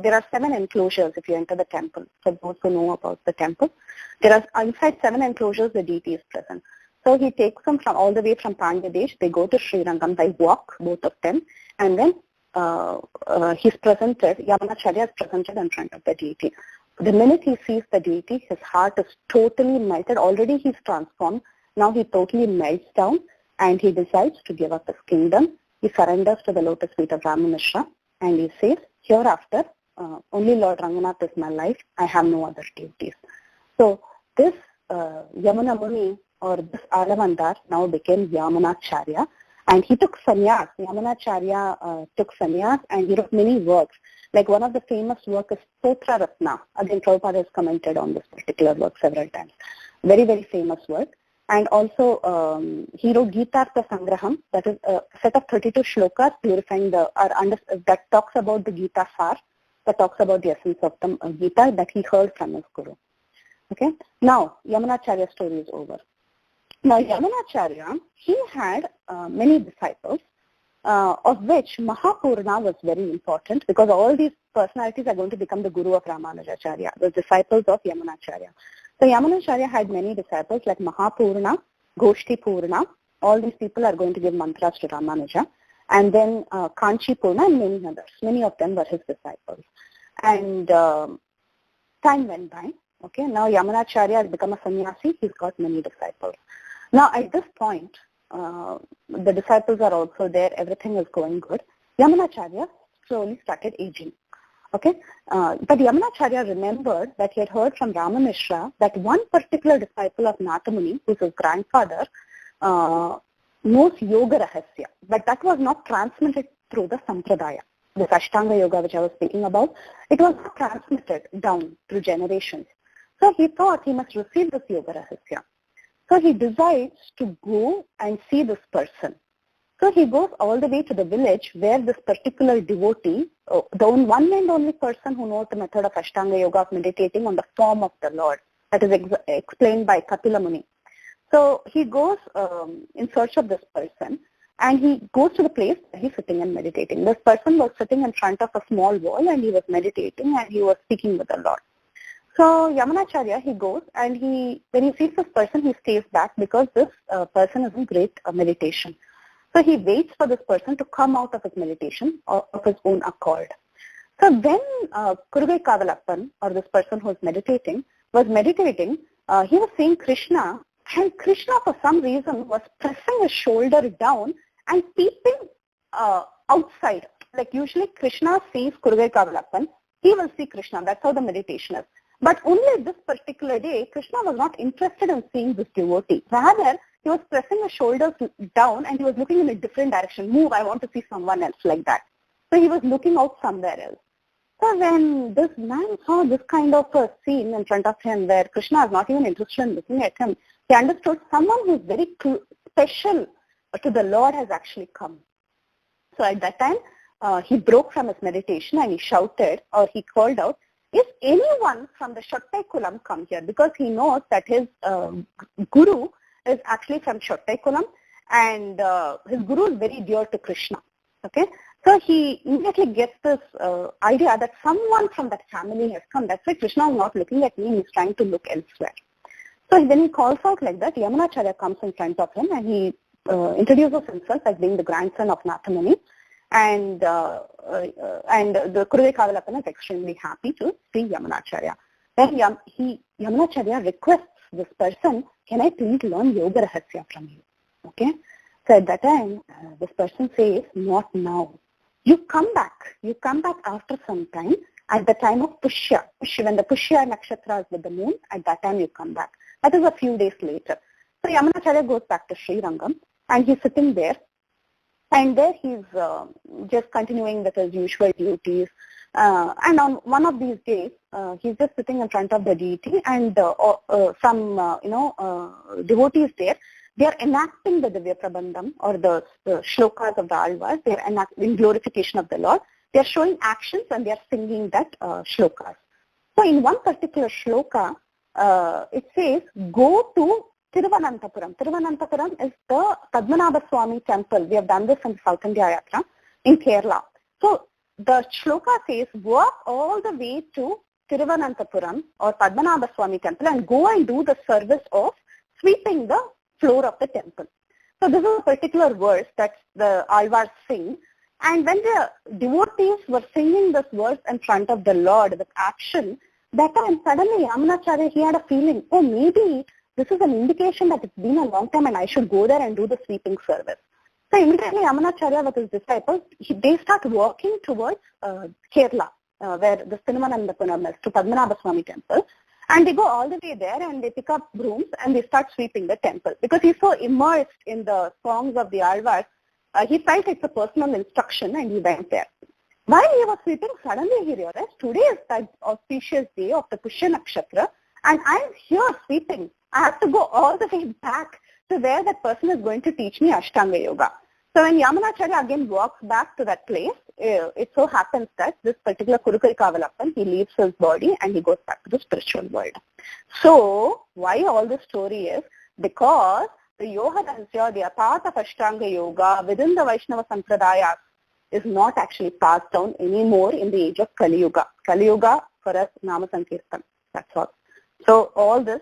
There are 7 enclosures if you enter the temple. For those who know about the temple, there are inside 7 enclosures the deity is present. So he takes them from all the way from Bangladesh. They go to Sri Rangam by walk, both of them, and then Yamunacharya is presented in front of the deity. The minute he sees the deity, his heart is totally melted. Already he's transformed. Now he totally melts down and he decides to give up his kingdom. He surrenders to the lotus feet of Rama Mishra and he says, "Hereafter, only Lord Ranganath is my life. I have no other duties." So this Yamuna Muni or this Alavandar now became Yamunacharya. And he took sannyas. Yamunacharya took sannyas and he wrote many works. Like one of the famous work is Stotra Ratna. Again, Prabhupada has commented on this particular work several times. Very, very famous work. And also he wrote Gita-artha Sangraham. That is a set of 32 shlokas purifying that talks about the Gita Sar, that talks about the essence of the Gita that he heard from his Guru. Okay. Now, Yamunacharya's story is over. Now, Yamunacharya, he had many disciples, of which Mahapurna was very important because all these personalities are going to become the Guru of Ramanujacharya, the disciples of Yamunacharya. So Yamunacharya had many disciples like Mahapurna, Goshti Purna. All these people are going to give mantras to Ramanuja. And then Kanchi Purna and many others. Many of them were his disciples. And time went by. Okay, now Yamunacharya has become a sannyasi. He's got many disciples. Now, at this point, the disciples are also there. Everything is going good. Yamunacharya slowly started aging. Okay, but Yamunacharya remembered that he had heard from Rama Mishra that one particular disciple of Nathamuni, who is his grandfather, knows Yoga Rahasya, but that was not transmitted through the Sampradaya. This Ashtanga Yoga which I was speaking about, it was not transmitted down through generations. So he thought he must receive this Yoga Rahasya. So he decides to go and see this person. So he goes all the way to the village where this particular devotee, the one and only person who knows the method of Ashtanga Yoga, of meditating on the form of the Lord, that is explained by Kapila Muni. So he goes in search of this person, and he goes to the place where he's sitting and meditating. This person was sitting in front of a small wall, and he was meditating, and he was speaking with the Lord. So Ramanujacharya, he goes, and when he sees this person, he stays back because this person is in great meditation. So he waits for this person to come out of his meditation or of his own accord. So when Kurugai Kavalappan, or this person who was meditating, he was seeing Krishna, and Krishna for some reason was pressing his shoulder down and peeping outside. Like usually Krishna sees Kurugai Kavalappan, he will see Krishna. That's how the meditation is. But only this particular day, Krishna was not interested in seeing this devotee. Rather, he was pressing his shoulders down and he was looking in a different direction. Move, I want to see someone else, like that. So he was looking out somewhere else. So when this man saw this kind of a scene in front of him where Krishna is not even interested in looking at him, he understood someone who is very special to the Lord has actually come. So at that time, he broke from his meditation and he shouted, or he called out, "If anyone from the Shottai Kulam come here," because he knows that his guru is actually from Shottai Kulam, and his guru is very dear to Krishna. Okay, so he immediately gets this idea that someone from that family has come. That's why Krishna is not looking at me; he's trying to look elsewhere. So when he calls out like that, Ramanujacharya comes in front of him and he introduces himself as being the grandson of Nathamuni. And the Kurugai Kavalappan is extremely happy to see Ramanujacharya. Then Ramanujacharya requests this person, "Can I please learn Yoga Rahasya from you?" Okay. So at that time, this person says, "Not now. You come back. You come back after some time, at the time of Pushya. When the Pushya nakshatra is with the moon, at that time you come back." That is a few days later. So Ramanujacharya goes back to Sri Rangam and he's sitting there. And there he's just continuing with his usual duties. And on one of these days, he's just sitting in front of the deity, and some devotees there, they are enacting the Divya Prabandham, or the shlokas of the Alvars. They are in glorification of the Lord. They are showing actions and they are singing that shlokas. So in one particular shloka, it says, "Go to Thiruvananthapuram." Thiruvananthapuram is the Padmanabha Swami temple. We have done this in South India Yatra in Kerala. So the shloka says, walk all the way to Thiruvananthapuram or Padmanabha Swami temple and go and do the service of sweeping the floor of the temple. So this is a particular verse that the Alvars sing. And when the devotees were singing this verse in front of the Lord with action, that time suddenly Ramanujacharya, he had a feeling, oh, maybe this is an indication that it's been a long time and I should go there and do the sweeping service. So immediately Ramanujacharya with his disciples, they start walking towards Kerala, where the Thiruvananthapuram is, to Padmanabha Swami temple. And they go all the way there and they pick up brooms and they start sweeping the temple. Because he's so immersed in the songs of the Alvars, he felt it's a personal instruction and he went there. While he was sweeping, suddenly he realized today is the auspicious day of the Pushya Nakshatra and I'm here sweeping. I have to go all the way back to where that person is going to teach me Ashtanga Yoga. So when Ramanujacharya again walks back to that place, it so happens that this particular Kurugai Kavalappan, he leaves his body and he goes back to the spiritual world. So why all this story is? Because the Yoga Rahasya, the path of Ashtanga Yoga within the Vaishnava Sampradaya is not actually passed down anymore in the age of Kali Yuga. Kali Yuga for us, Nama Sankirtan. That's all. So all this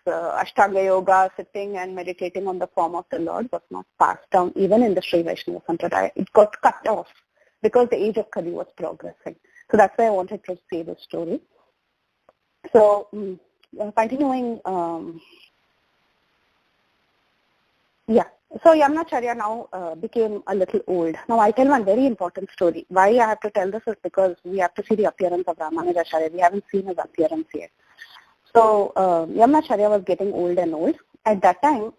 Ashtanga Yoga, sitting and meditating on the form of the Lord was not passed down even in the Sri Vaishnava Sampradaya. It got cut off because the age of Kali was progressing. So that's why I wanted to say this story. So continuing, so Ramanujacharya now became a little old. Now I tell one very important story. Why I have to tell this is because we have to see the appearance of Ramanujacharya. We haven't seen his appearance yet. So Ramanujacharya was getting old and old. At that time,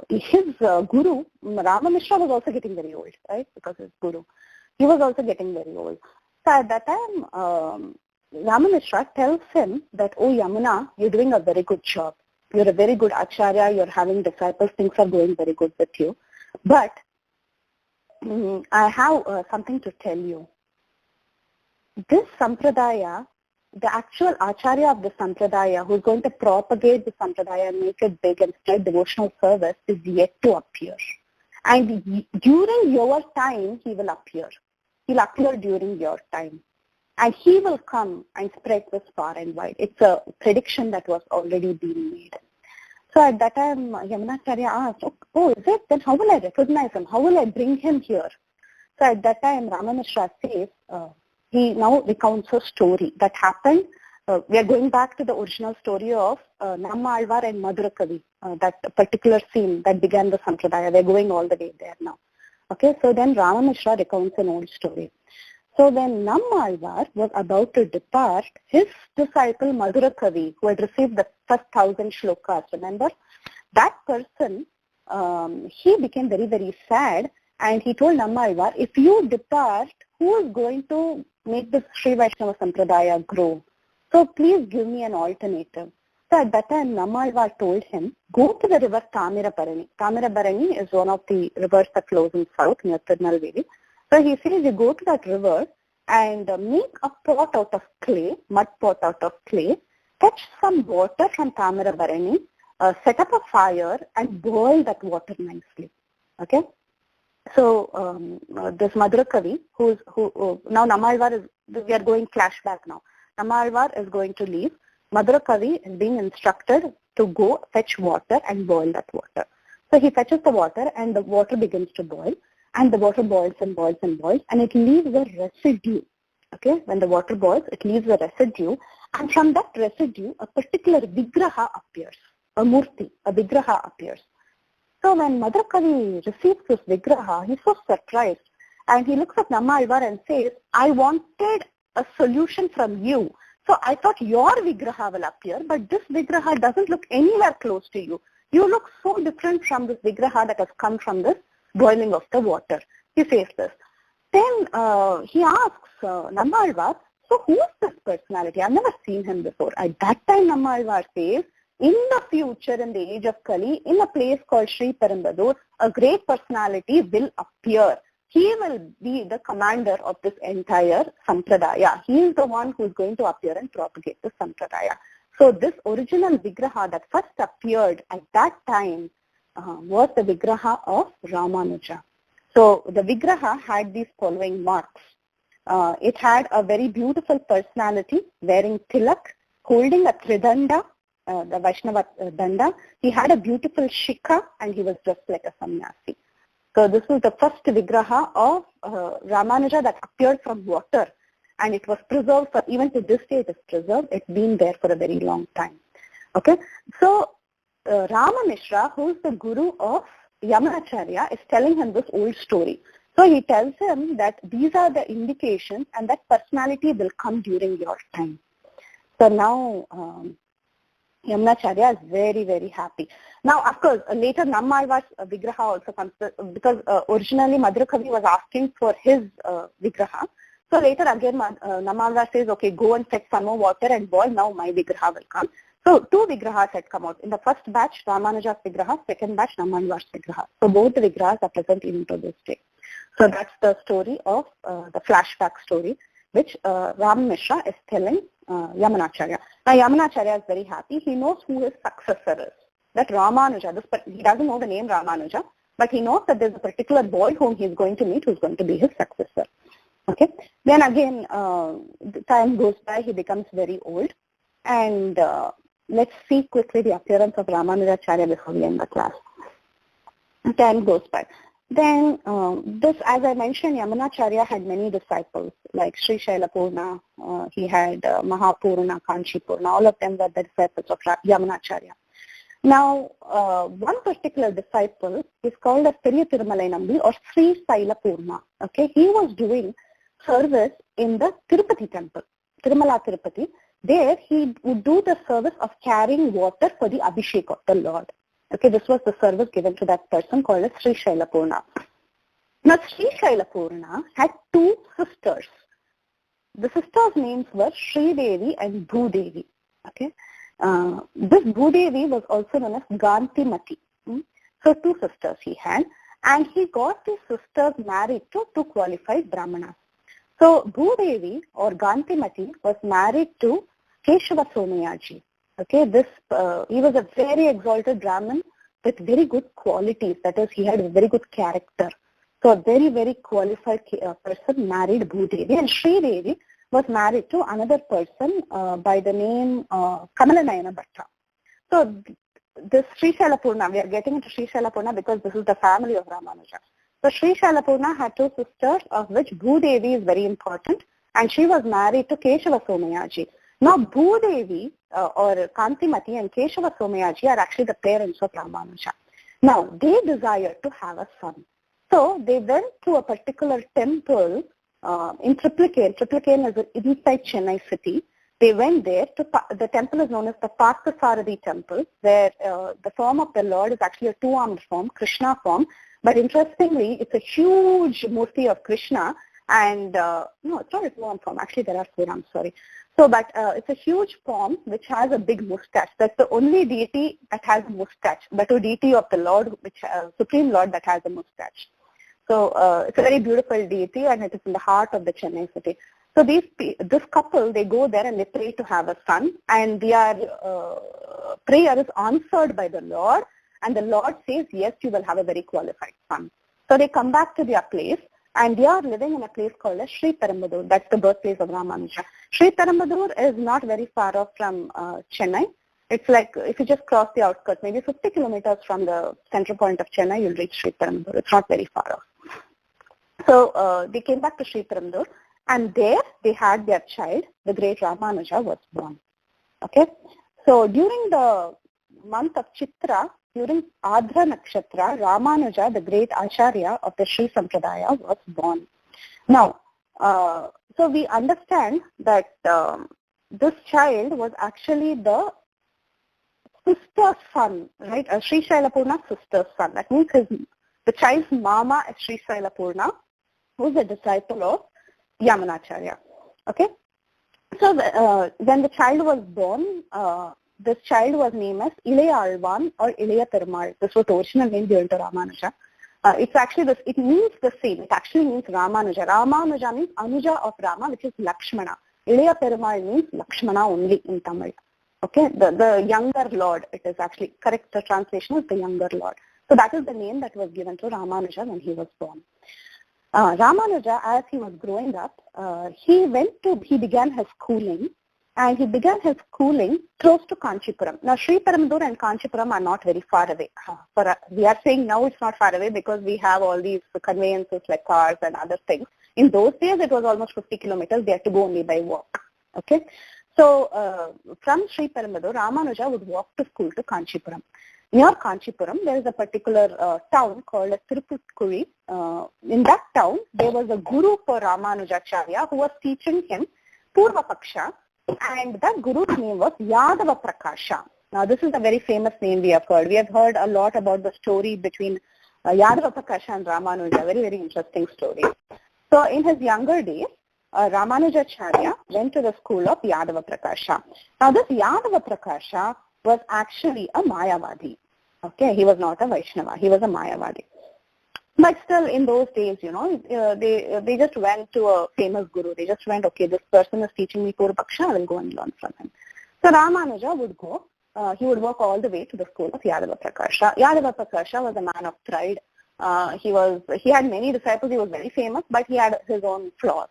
his guru, Ramanujacharya, was also getting very old, right? Because his guru, he was also getting very old. So at that time, Ramanujacharya tells him that, oh Yamuna, you're doing a very good job. You're a very good acharya. You're having disciples. Things are going very good with you. But I have something to tell you. This sampradaya, the actual acharya of the sampradaya, who's going to propagate the sampradaya and make it big and spread devotional service, is yet to appear. And during your time, he will appear. He'll appear during your time. And he will come and spread this far and wide. It's a prediction that was already being made. So at that time, Yamunacharya asked, oh, is it? Then how will I recognize him? How will I bring him here? So at that time, Ramanujacharya says, he now recounts a story that happened. We are going back to the original story of Nammalvar and Madhurakavi, that particular scene that began the Sampradaya. We're going all the way there now. Okay, so then Ramanujacharya recounts an old story. So when Nammalvar was about to depart, his disciple Madhurakavi, who had received the first 1,000 shlokas, remember? That person, he became very, very sad, and he told Nammalvar, if you depart, who is going to make this Sri Vaishnava Sampradaya grow? So please give me an alternative. So at that time, Nammalvar told him, go to the river Tamirabarani. Tamirabarani is one of the rivers that flows in south near Tirunelveli. So he says, you go to that river and make a pot out of clay, mud pot out of clay, fetch some water from Tamirabarani, set up a fire and boil that water nicely. Okay? So this Madhurakavi, now Nammalvar is, we are going flashback now. Nammalvar is going to leave. Madhurakavi is being instructed to go fetch water and boil that water. So he fetches the water and the water begins to boil. And the water boils and boils and boils, and it leaves a residue. Okay, when the water boils, it leaves a residue, and from that residue, a particular vigraha appears, a murti, a vigraha appears. So when Madhurakavi receives this vigraha, he's so surprised, and he looks at Nammalvar and says, I wanted a solution from you. So I thought your vigraha will appear, but this vigraha doesn't look anywhere close to you. You look so different from this vigraha that has come from this boiling of the water. He says this. Then he asks Nammalvar, so who is this personality? I've never seen him before. At that time, Nammalvar says, in the future, in the age of Kali, in a place called Sri Perambadur, a great personality will appear. He will be the commander of this entire Sampradaya. He is the one who is going to appear and propagate the Sampradaya. So this original Vigraha that first appeared at that time was the Vigraha of Ramanuja. So the Vigraha had these following marks. It had a very beautiful personality, wearing tilak, holding a tridanda, the Vaishnava danda. He had a beautiful shikha and he was dressed like a sannyasi. So this was the first Vigraha of Ramanuja that appeared from water, and it was preserved for, even to this day it is preserved. It's been there for a very long time. Okay, so Ramanujacharya, who is the guru of Yamunacharya, is telling him this old story. So he tells him that these are the indications and that personality will come during your time. So now Yamunacharya is very, very happy. Now, of course, later Nammalvar's Vigraha also comes, because originally Madhurakavi was asking for his Vigraha. So later again Nammalvar says, okay, go and fetch some more water and boil, now my Vigraha will come. So two Vigrahas had come out. In the first batch, Ramanuja's Vigraha, second batch, Nammalvar's Vigraha. So both the Vigrahas are present even to this day. So that's the story of the flashback story, which Ramanujacharya is telling Yamunacharya. Now Yamunacharya is very happy. He knows who his successor is. That Ramanuja, he doesn't know the name Ramanuja, but he knows that there's a particular boy whom he's going to meet who's going to be his successor. Okay. Then again, the time goes by, he becomes very old. And let's see quickly the appearance of Ramanujacharya before we end the class. Time goes by. Then this, as I mentioned, Yamunacharya had many disciples like Sri Shailapurna, he had Mahapurna, Kanchipurna, all of them were the disciples of Yamunacharya. Now, one particular disciple is called as Periya Tirumalai Nambi or Sri Shailapurna. Okay, he was doing service in the Tirupati temple, Tirumala Tirupati. There he would do the service of carrying water for the Abhishek of the Lord. Okay, this was the service given to that person called as Sri Shailapurna. Now, Sri Shailapurna had two sisters. The sisters' names were Sri Devi and Bhudevi. Okay, this Bhudevi was also known as Gantimati. So, two sisters he had, and he got these sisters married to two qualified Brahmanas. So, Bhudevi or Gantimati was married to Keshava Somayaji. Okay, he was a very exalted Brahmin with very good qualities. That is, he had a very good character. So, a very, very qualified person married Bhudevi, and Sri Devi was married to another person by the name Kamalanayana Bhatta. So, this Sri Shailapurna, we are getting into Sri Shailapurna because this is the family of Ramanuja. So, Sri Shailapurna had two sisters, of which Bhudevi is very important, and she was married to Keshava Somayaji. Now, Bhudevi or Kantimati and Keshava Somayaji are actually the parents of Ramanuja. Now, they desired to have a son. So, they went to a particular temple in Triplicane. Triplicane is inside Chennai city. They went there. The temple is known as the Parthasarathy temple, where the form of the Lord is actually a two-armed form, Krishna form. But interestingly, it's a huge murti of Krishna. And no, it's not a two-armed form. Actually, there are four arms, sorry. So, but it's a huge form which has a big mustache. That's the only deity that has a mustache, the two deity of the Lord, which Supreme Lord that has a mustache. So, it's a very beautiful deity, and it is in the heart of the Chennai city. So, this couple, they go there and they pray to have a son, and their prayer is answered by the Lord, and the Lord says, yes, you will have a very qualified son. So, they come back to their place, and they are living in a place called as Sri Perumbudur. That's the birthplace of Ramanuja. Sri Perumbudur is not very far off from Chennai. It's like, if you just cross the outskirts, maybe 50 kilometers from the center point of Chennai, you'll reach Sri Perumbudur. It's not very far off. So, they came back to Sri Perumbudur, and there they had their child. The great Ramanuja was born. Okay. So, during the month of Chitra, during Adra Nakshatra, Ramanuja, the great Acharya of the Sri Sampradaya, was born. Now, so we understand that this child was actually the sister's son, right? Sri Shailapurna's sister's son. That means the child's mama is Sri Shailapurna, who is a disciple of Ramanujacharya. Okay? So, when the child was born, this child was named as Ilaya Alvan or Ilaya Perumal. This was the original name given to Ramanuja. It's actually it means the same. It actually means Ramanuja. Ramanuja means Anuja of Rama, which is Lakshmana. Ilaya Perumal means Lakshmana only in Tamil. Okay, the younger Lord. It is actually correct. The translation is the younger Lord. So that is the name that was given to Ramanuja when he was born. Ramanuja, as he was growing up, he began his schooling. And he began his schooling close to Kanchipuram. Now, Sri Perumbudur and Kanchipuram are not very far away. We are saying now it's not far away because we have all these conveyances like cars and other things. In those days, it was almost 50 kilometers. They had to go only by walk. Okay. So, from Sri Perumbudur, Ramanuja would walk to school to Kanchipuram. Near Kanchipuram, there is a particular town called Tirupuzhkuri. In that town, there was a guru for Ramanujacharya who was teaching him Purva Paksha. And that guru's name was Yadava Prakasha. Now, this is a very famous name we have heard. We have heard a lot about the story between Yadava Prakasha and Ramanuja. Very, very interesting story. So, in his younger days, Ramanujacharya went to the school of Yadava Prakasha. Now, this Yadava Prakasha was actually a Mayavadi. Okay, he was not a Vaishnava. He was a Mayavadi. But still, in those days, they just went to a famous guru. They just went, okay, this person is teaching me Purva Paksha, I will go and learn from him. So Ramanuja would go. He would walk all the way to the school of Yadava Prakasha. Yadava Prakasha was a man of pride. He had many disciples. He was very famous, but he had his own flaws.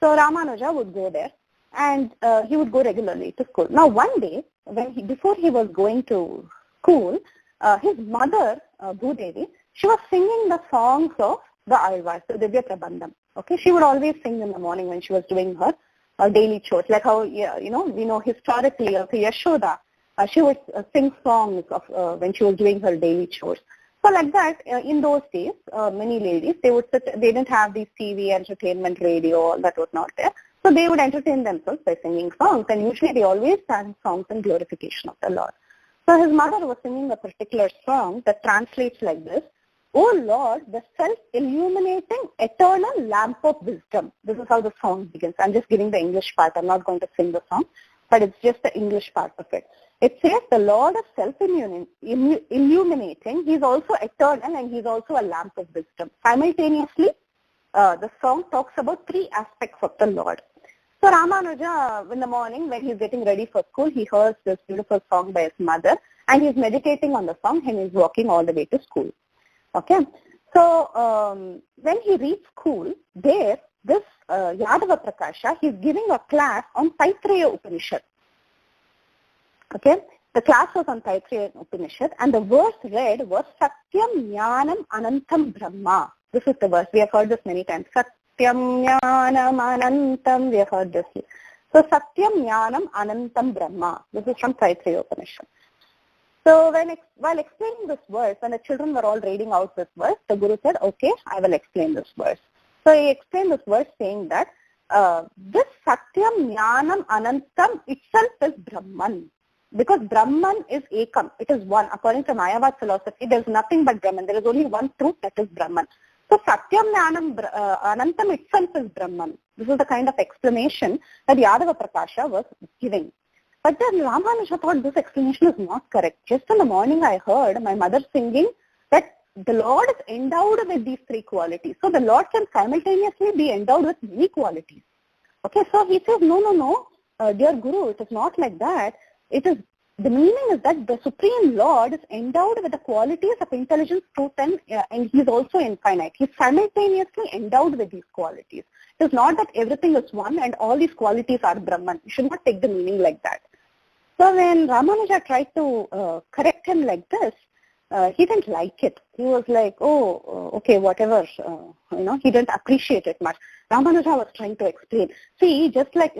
So Ramanuja would go there, and he would go regularly to school. Now, one day, before he was going to school, his mother, Bhudevi, she was singing the songs of the Alvars, the Divya Prabandham. Okay, she would always sing in the morning when she was doing her daily chores. Like how, we know historically, Yashoda, she would sing songs of when she was doing her daily chores. So like that, in those days, many ladies, they didn't have these TV, entertainment, radio, all that was not there. So they would entertain themselves by singing songs, and usually they always sang songs in glorification of the Lord. So his mother was singing a particular song that translates like this: "O Lord, the self-illuminating eternal lamp of wisdom." This is how the song begins. I'm just giving the English part. I'm not going to sing the song, but it's just the English part of it. It says the Lord is self-illuminating. He's also eternal and he's also a lamp of wisdom. Simultaneously, the song talks about three aspects of the Lord. So Ramanuja, in the morning when he's getting ready for school, he hears this beautiful song by his mother and he's meditating on the song and he's walking all the way to school. Okay. So when he reaches school, this Yadava Prakasha, he's giving a class on Taittiriya Upanishad. Okay. The class was on Taittiriya Upanishad and the verse read was Satyam Jnanam Anantam Brahma. This is the verse. We have heard this many times. Satyam Jnanam Anantam. We have heard this. So Satyam Jnanam Anantam Brahma. This is from Taittiriya Upanishad. So while explaining this verse, when the children were all reading out this verse, the Guru said, okay, I will explain this verse. So he explained this verse saying that this Satyam Jnanam Anantam itself is Brahman. Because Brahman is Ekam. It is one. According to Mayavad philosophy, there is nothing but Brahman. There is only one truth, that is Brahman. So Satyam Jnanam Anantam itself is Brahman. This is the kind of explanation that Yadava Prakasha was giving. But then Ramanuja thought this explanation is not correct. Just in the morning I heard my mother singing that the Lord is endowed with these three qualities. So the Lord can simultaneously be endowed with many qualities. Okay, so he says, no, dear Guru, it is not like that. The meaning is that the Supreme Lord is endowed with the qualities of intelligence, truth, and he is also infinite. He is simultaneously endowed with these qualities. It is not that everything is one and all these qualities are Brahman. You should not take the meaning like that. So when Ramanuja tried to correct him like this, he didn't like it. He was like, okay, whatever. He didn't appreciate it much. Ramanuja was trying to explain. See, just like,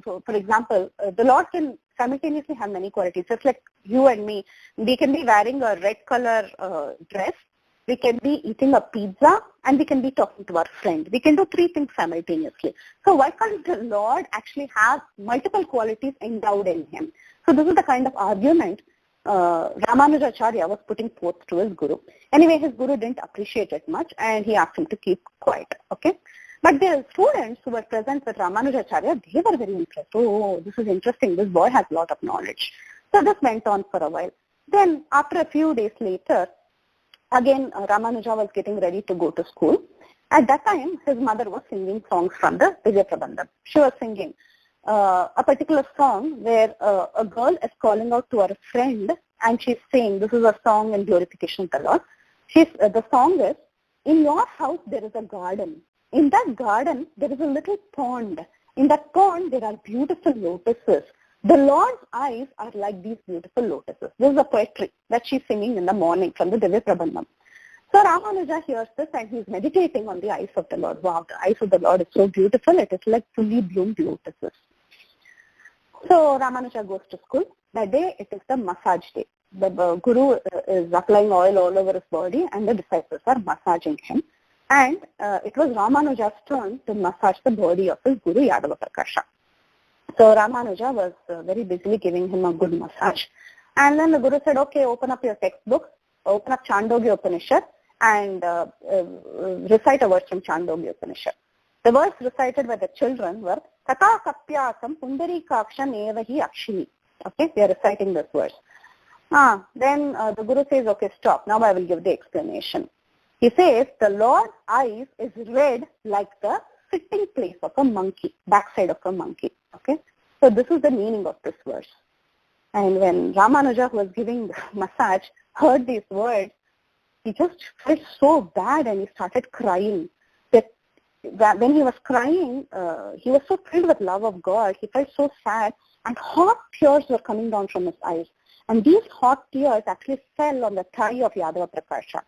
so for example, the Lord can simultaneously have many qualities. Just like you and me, we can be wearing a red color dress, we can be eating a pizza, and we can be talking to our friend. We can do three things simultaneously. So why can't the Lord actually have multiple qualities endowed in him? So this is the kind of argument Ramanujacharya was putting forth to his Guru. Anyway, his Guru didn't appreciate it much and he asked him to keep quiet. Okay. But the students who were present with Ramanujacharya, they were very impressed. Oh, this is interesting. This boy has a lot of knowledge. So this went on for a while. Then after a few days later, again Ramanuja was getting ready to go to school. At that time, his mother was singing songs from the Divya Prabandham. She was singing a particular song where a girl is calling out to her friend and she's saying, this is a song in glorification of the Lord. The song is, in your house there is a garden. In that garden there is a little pond. In that pond there are beautiful lotuses. The Lord's eyes are like these beautiful lotuses. This is a poetry that she's singing in the morning from the Divya Prabandham. So Ramanuja hears this and he's meditating on the eyes of the Lord. Wow, the eyes of the Lord is so beautiful. It is like fully bloomed lotuses. So Ramanuja goes to school. That day it is the massage day. The Guru is applying oil all over his body and the disciples are massaging him. And it was Ramanuja's turn to massage the body of his Guru Yadava Prakasha. So Ramanuja was very busily giving him a good massage. And then the Guru said, okay, open up your textbook, open up Chandogya Upanishad and recite a verse from Chandogya Upanishad. The verse recited by the children were Tata Kapyasam Pundarikaksham Evahi Akshini. Okay, they are reciting this verse. Then the Guru says, okay, stop. Now I will give the explanation. He says, the Lord's eyes is red like the sitting place of a monkey, backside of a monkey. Okay, so this is the meaning of this verse. And when Ramanuja, who was giving the massage, heard these words, he just felt so bad and he started crying. That when he was crying, he was so filled with love of God, he felt so sad and hot tears were coming down from his eyes. And these hot tears actually fell on the thigh of Yadava Prakasha.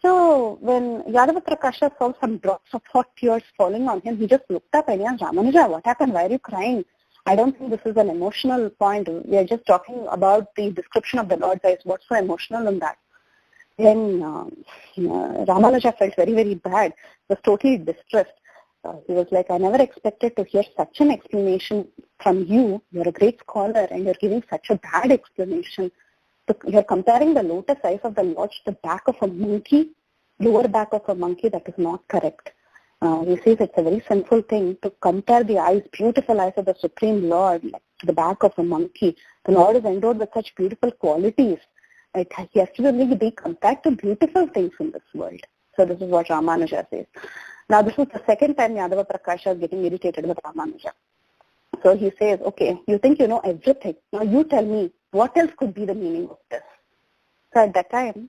So when Yadava Prakasha saw some drops of hot tears falling on him, he just looked up and asked, Ramanuja, what happened? Why are you crying? I don't think this is an emotional point. We are just talking about the description of the Lord's eyes. What's so emotional in that? Then Ramanuja felt very, very bad. He was totally distressed. He was like, I never expected to hear such an explanation from you. You're a great scholar and you're giving such a bad explanation. you're comparing the lotus eyes of the Lord to the back of a monkey, lower back of a monkey. That is not correct. He says it's a very sinful thing to compare the eyes, beautiful eyes of the Supreme Lord, to the back of a monkey. The Lord is endowed with such beautiful qualities. He has to be compared to beautiful things in this world. So this is what Ramanuja says. Now this is the second time Yadava Prakasha is getting irritated with Ramanuja. So he says, okay, you think you know everything. Now you tell me, what else could be the meaning of this? So at that time,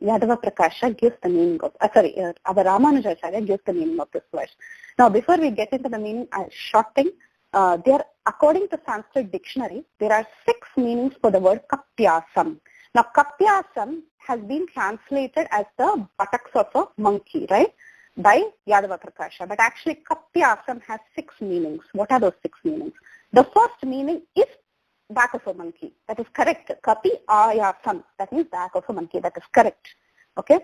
Yadava Prakasha gives the meaning of, our Ramanujacharya gives the meaning of this verse. Now before we get into the meaning, short thing, according to Sanskrit dictionary, there are 6 meanings for the word kapyasam. Now kapyasam has been translated as the buttocks of a monkey, right? By Yadava Prakasha. But actually kapyasam has 6 meanings. What are those 6 meanings? The first meaning is back of a monkey. That is correct. Kapi ayasam. That means back of a monkey. That is correct. Okay?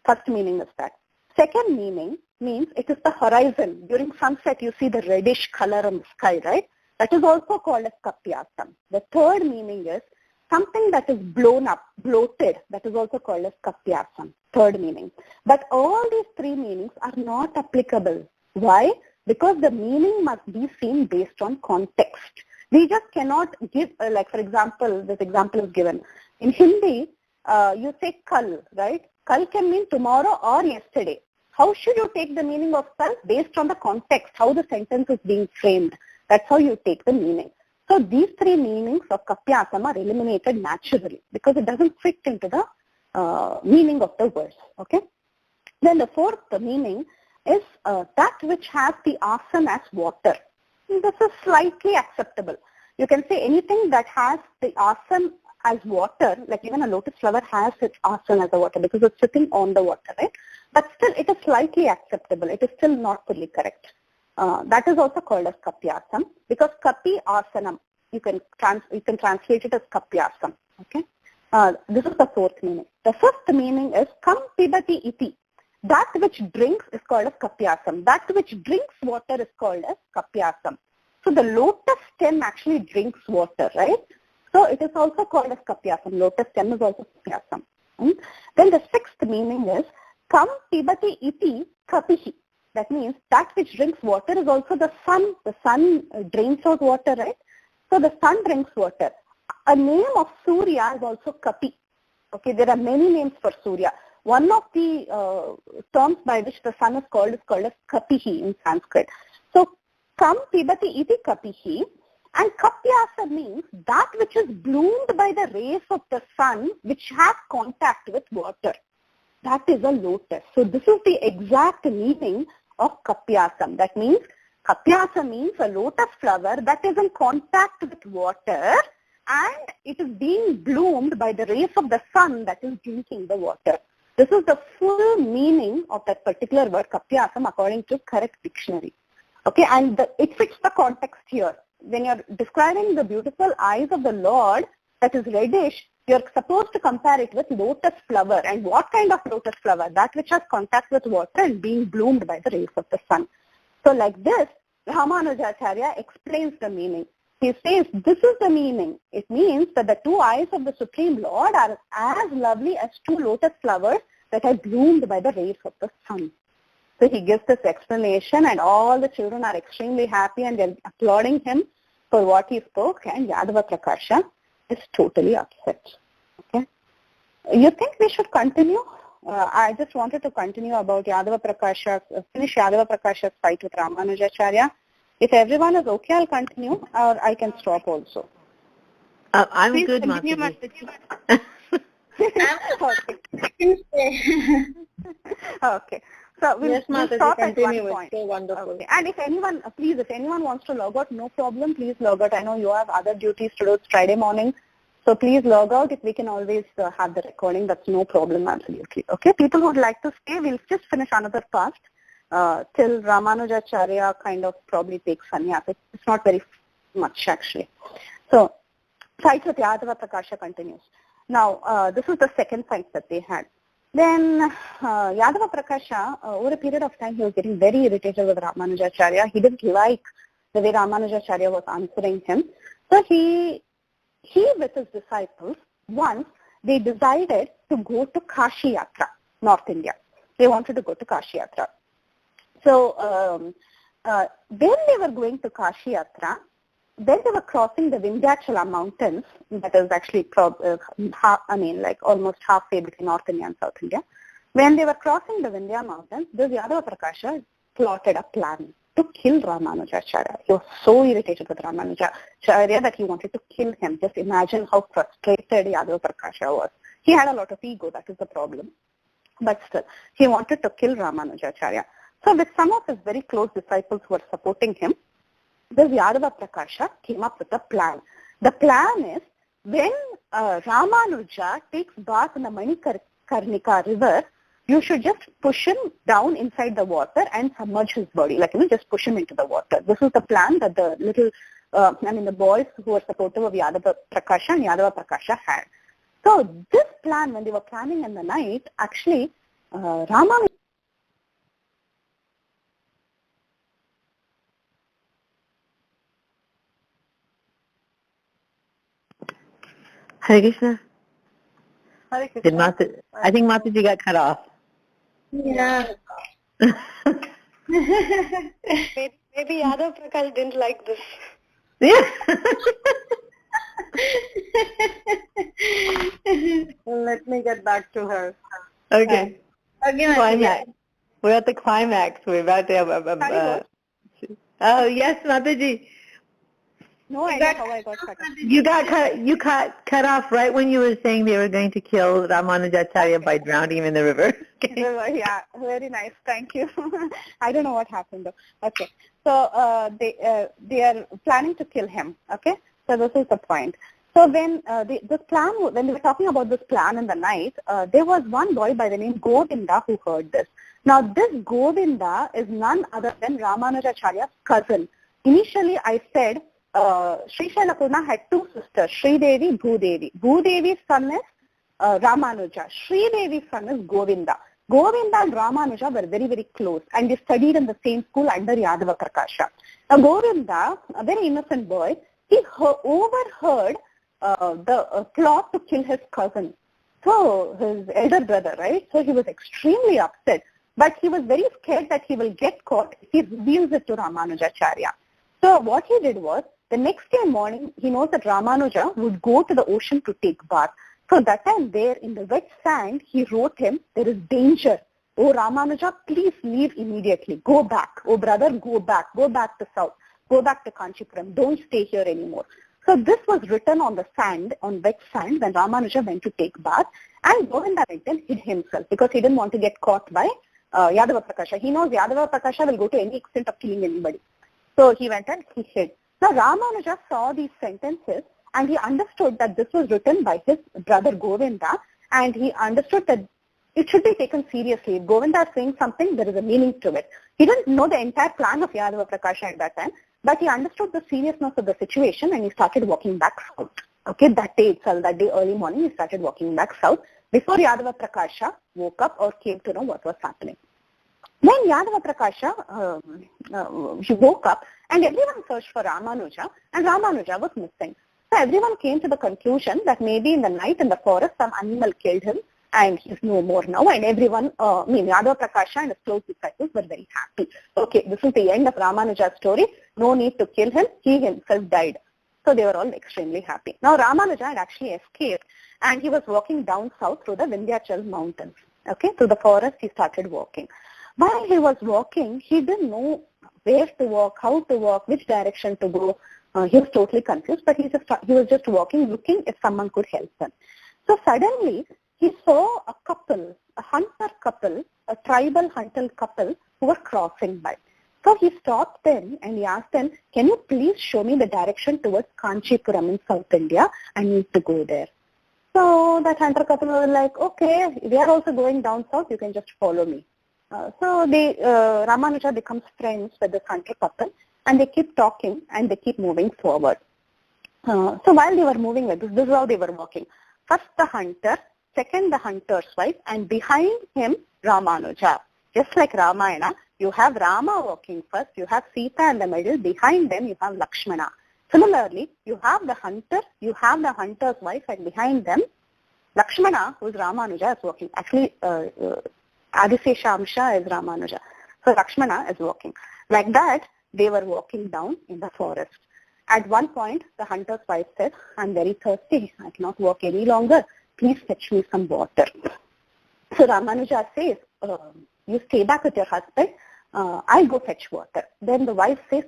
First meaning is that. Second meaning means it is the horizon. During sunset you see the reddish color on the sky, right? That is also called as kapyasam. The third meaning is something that is blown up, bloated. That is also called as kapyasam. Third meaning. But all these 3 meanings are not applicable. Why? Because the meaning must be seen based on context. We just cannot give, like for example, this example is given. In Hindi, you say kal, right? Kal can mean tomorrow or yesterday. How should you take the meaning of kal? Based on the context, how the sentence is being framed. That's how you take the meaning. So these 3 meanings of kapyasam are eliminated naturally because it doesn't fit into the meaning of the verse. Okay. Then the fourth meaning is that which has the asam as water. This is slightly acceptable. You can say anything that has the asam as water, like even a lotus flower has its asam as a water because it's sitting on the water, right? But still it is slightly acceptable. It is still not fully correct. That is also called as kapyasam because kapi asanam. You can translate it as kapyasam. Okay. This is the fourth meaning. The fifth meaning is kam pibati iti. That which drinks is called as kapyasam. That which drinks water is called as kapyasam. So the lotus stem actually drinks water, right? So it is also called as kapyasam. Lotus stem is also kapyasam. Then the sixth meaning is kam pibati iti kapihi. That means that which drinks water is also the sun. The sun drains out water, right? So the sun drinks water. A name of Surya is also Kapi. Okay, there are many names for Surya. One of the terms by which the sun is called as Kapihi in Sanskrit. So, Kam Pibati iti Kapihi, and Kapyasa means that which is bloomed by the rays of the sun which has contact with water. That is a lotus. So this is the exact meaning of Kapyasam. That means Kapyasa means a lotus flower that is in contact with water and it is being bloomed by the rays of the sun that is drinking the water. This is the full meaning of that particular word Kapyasam according to correct dictionary. Okay, and it fits the context here. When you're describing the beautiful eyes of the Lord that is reddish, you're supposed to compare it with lotus flower. And what kind of lotus flower? That which has contact with water and being bloomed by the rays of the sun. So like this, Ramanujacharya explains the meaning. He says this is the meaning. It means that the 2 eyes of the Supreme Lord are as lovely as 2 lotus flowers that are bloomed by the rays of the sun. So he gives this explanation and all the children are extremely happy and they're applauding him for what he spoke, and Yadava Prakasha is totally upset. Okay. You think we should continue? I just wanted to continue about Yadava Prakasha, finish Yadava Prakasha's fight with Ramanujacharya. If everyone is okay, I'll continue or I can stop also. I'm Please good, continue, Mataji. Okay. Okay. So we'll stop at one point. It's so wonderful. Okay. And if anyone, please, if anyone wants to log out, no problem, please log out. I know you have other duties to do. It's Friday morning. So please log out. If we can always have the recording, that's no problem, absolutely. Okay. People who would like to stay, we'll just finish another part till Ramanujacharya kind of probably takes sannyas. It's not very much actually. So fight with Yadava Prakasha continues. Now, this is the second fight that they had. Then Yadava Prakasha, over a period of time, he was getting very irritated with Ramanujacharya. He didn't like the way Ramanujacharya was answering him. So he with his disciples once they decided to go to Kashi Yatra, North India. They wanted to go to Kashi Yatra. So when they were going to Kashi Yatra, when they were crossing the Vindhyachala mountains, that is actually almost halfway between North India and South India, when they were crossing the Vindhya mountains, this Yadava Prakasha plotted a plan to kill Ramanujacharya. He was so irritated with Ramanujacharya that he wanted to kill him. Just imagine how frustrated Yadava Prakasha was. He had a lot of ego, that is the problem. But still, he wanted to kill Ramanujacharya. So with some of his very close disciples who were supporting him, this Yadava Prakasha came up with a plan. The plan is, when Ramanuja takes bath in the Manikarnika river, you should just push him down inside the water and submerge his body, just push him into the water. This is the plan that the the boys who were supportive of Yadava Prakasha and Yadava Prakasha had. So this plan, when they were planning in the night, actually, Ramanuja. Hare Krishna. Hare Krishna. I think Mataji got cut off. Yeah. Maybe Yadav Prakash didn't like this. Yeah. Let me get back to her. Okay. Okay, Climax. We're at the climax. We're about to have oh, yes, Mataji. No idea how I got cut off. You got cut off right when you were saying they were going to kill Ramanujacharya by drowning him in the river. Okay. Yeah, very nice. Thank you. I don't know what happened though. Okay. So they are planning to kill him. Okay. So this is the point. So when when they were talking about this plan in the night, there was one boy by the name Govinda who heard this. Now this Govinda is none other than Ramanujacharya's cousin. Initially I said Sri Shailapurna had two sisters, Sri Devi, Bhudevi. Bhudevi's son is Ramanuja. Sri Devi's son is Govinda. Govinda and Ramanuja were very, very close, and they studied in the same school under Yadava Prakasha. Now Govinda, a very innocent boy, he overheard the plot to kill his cousin. So his elder brother, right? So he was extremely upset, but he was very scared that he will get caught if he reveals it to Ramanujacharya. So what he did was, the next day morning, he knows that Ramanuja would go to the ocean to take bath. So that time there in the wet sand, he wrote him, there is danger. Oh Ramanuja, please leave immediately. Go back. Oh brother, go back. Go back to south. Go back to Kanchipuram. Don't stay here anymore. So this was written on the sand, on wet sand, when Ramanuja went to take bath. And Govinda went and hid himself because he didn't want to get caught by Yadava Prakasha. He knows Yadava Prakasha will go to any extent of killing anybody. So he went and he hid. Now Ramanuja saw these sentences and he understood that this was written by his brother Govinda, and he understood that it should be taken seriously. If Govinda is saying something, there is a meaning to it. He didn't know the entire plan of Yadava Prakasha at that time, but he understood the seriousness of the situation and he started walking back south. Okay, that day itself, that day early morning, he started walking back south before Yadava Prakasha woke up or came to know what was happening. When Yadava Prakasha, he woke up and everyone searched for Ramanuja, and Ramanuja was missing. So everyone came to the conclusion that maybe in the night in the forest some animal killed him and he's no more now, and everyone, Yadava Prakasha and his close disciples were very happy. Okay, this is the end of Ramanuja's story. No need to kill him. He himself died. So they were all extremely happy. Now Ramanuja had actually escaped and he was walking down south through the Vindhyachal mountains. Okay, through the forest he started walking. While he was walking, he didn't know where to walk, how to walk, which direction to go. He was totally confused, but he was just walking, looking if someone could help him. So suddenly, he saw a couple, a hunter couple, a tribal hunter couple who were crossing by. So he stopped them and he asked them, can you please show me the direction towards Kanchipuram in South India? I need to go there. So that hunter couple was like, okay, we are also going down south, you can just follow me. So Ramanuja becomes friends with this hunter couple and they keep talking and they keep moving forward. So while they were moving like this is how they were walking. First the hunter, second the hunter's wife, and behind him Ramanuja. Just like Ramayana, you have Rama walking first, you have Sita in the middle, behind them you have Lakshmana. Similarly, you have the hunter, you have the hunter's wife, and behind them Lakshmana, who is Ramanuja, is walking. Actually, Adiseshamsha is Ramanuja. So Lakshmana is walking. Like that, they were walking down in the forest. At one point, the hunter's wife said, I'm very thirsty. I cannot walk any longer. Please fetch me some water. So Ramanuja says, you stay back with your husband. I'll go fetch water. Then the wife says,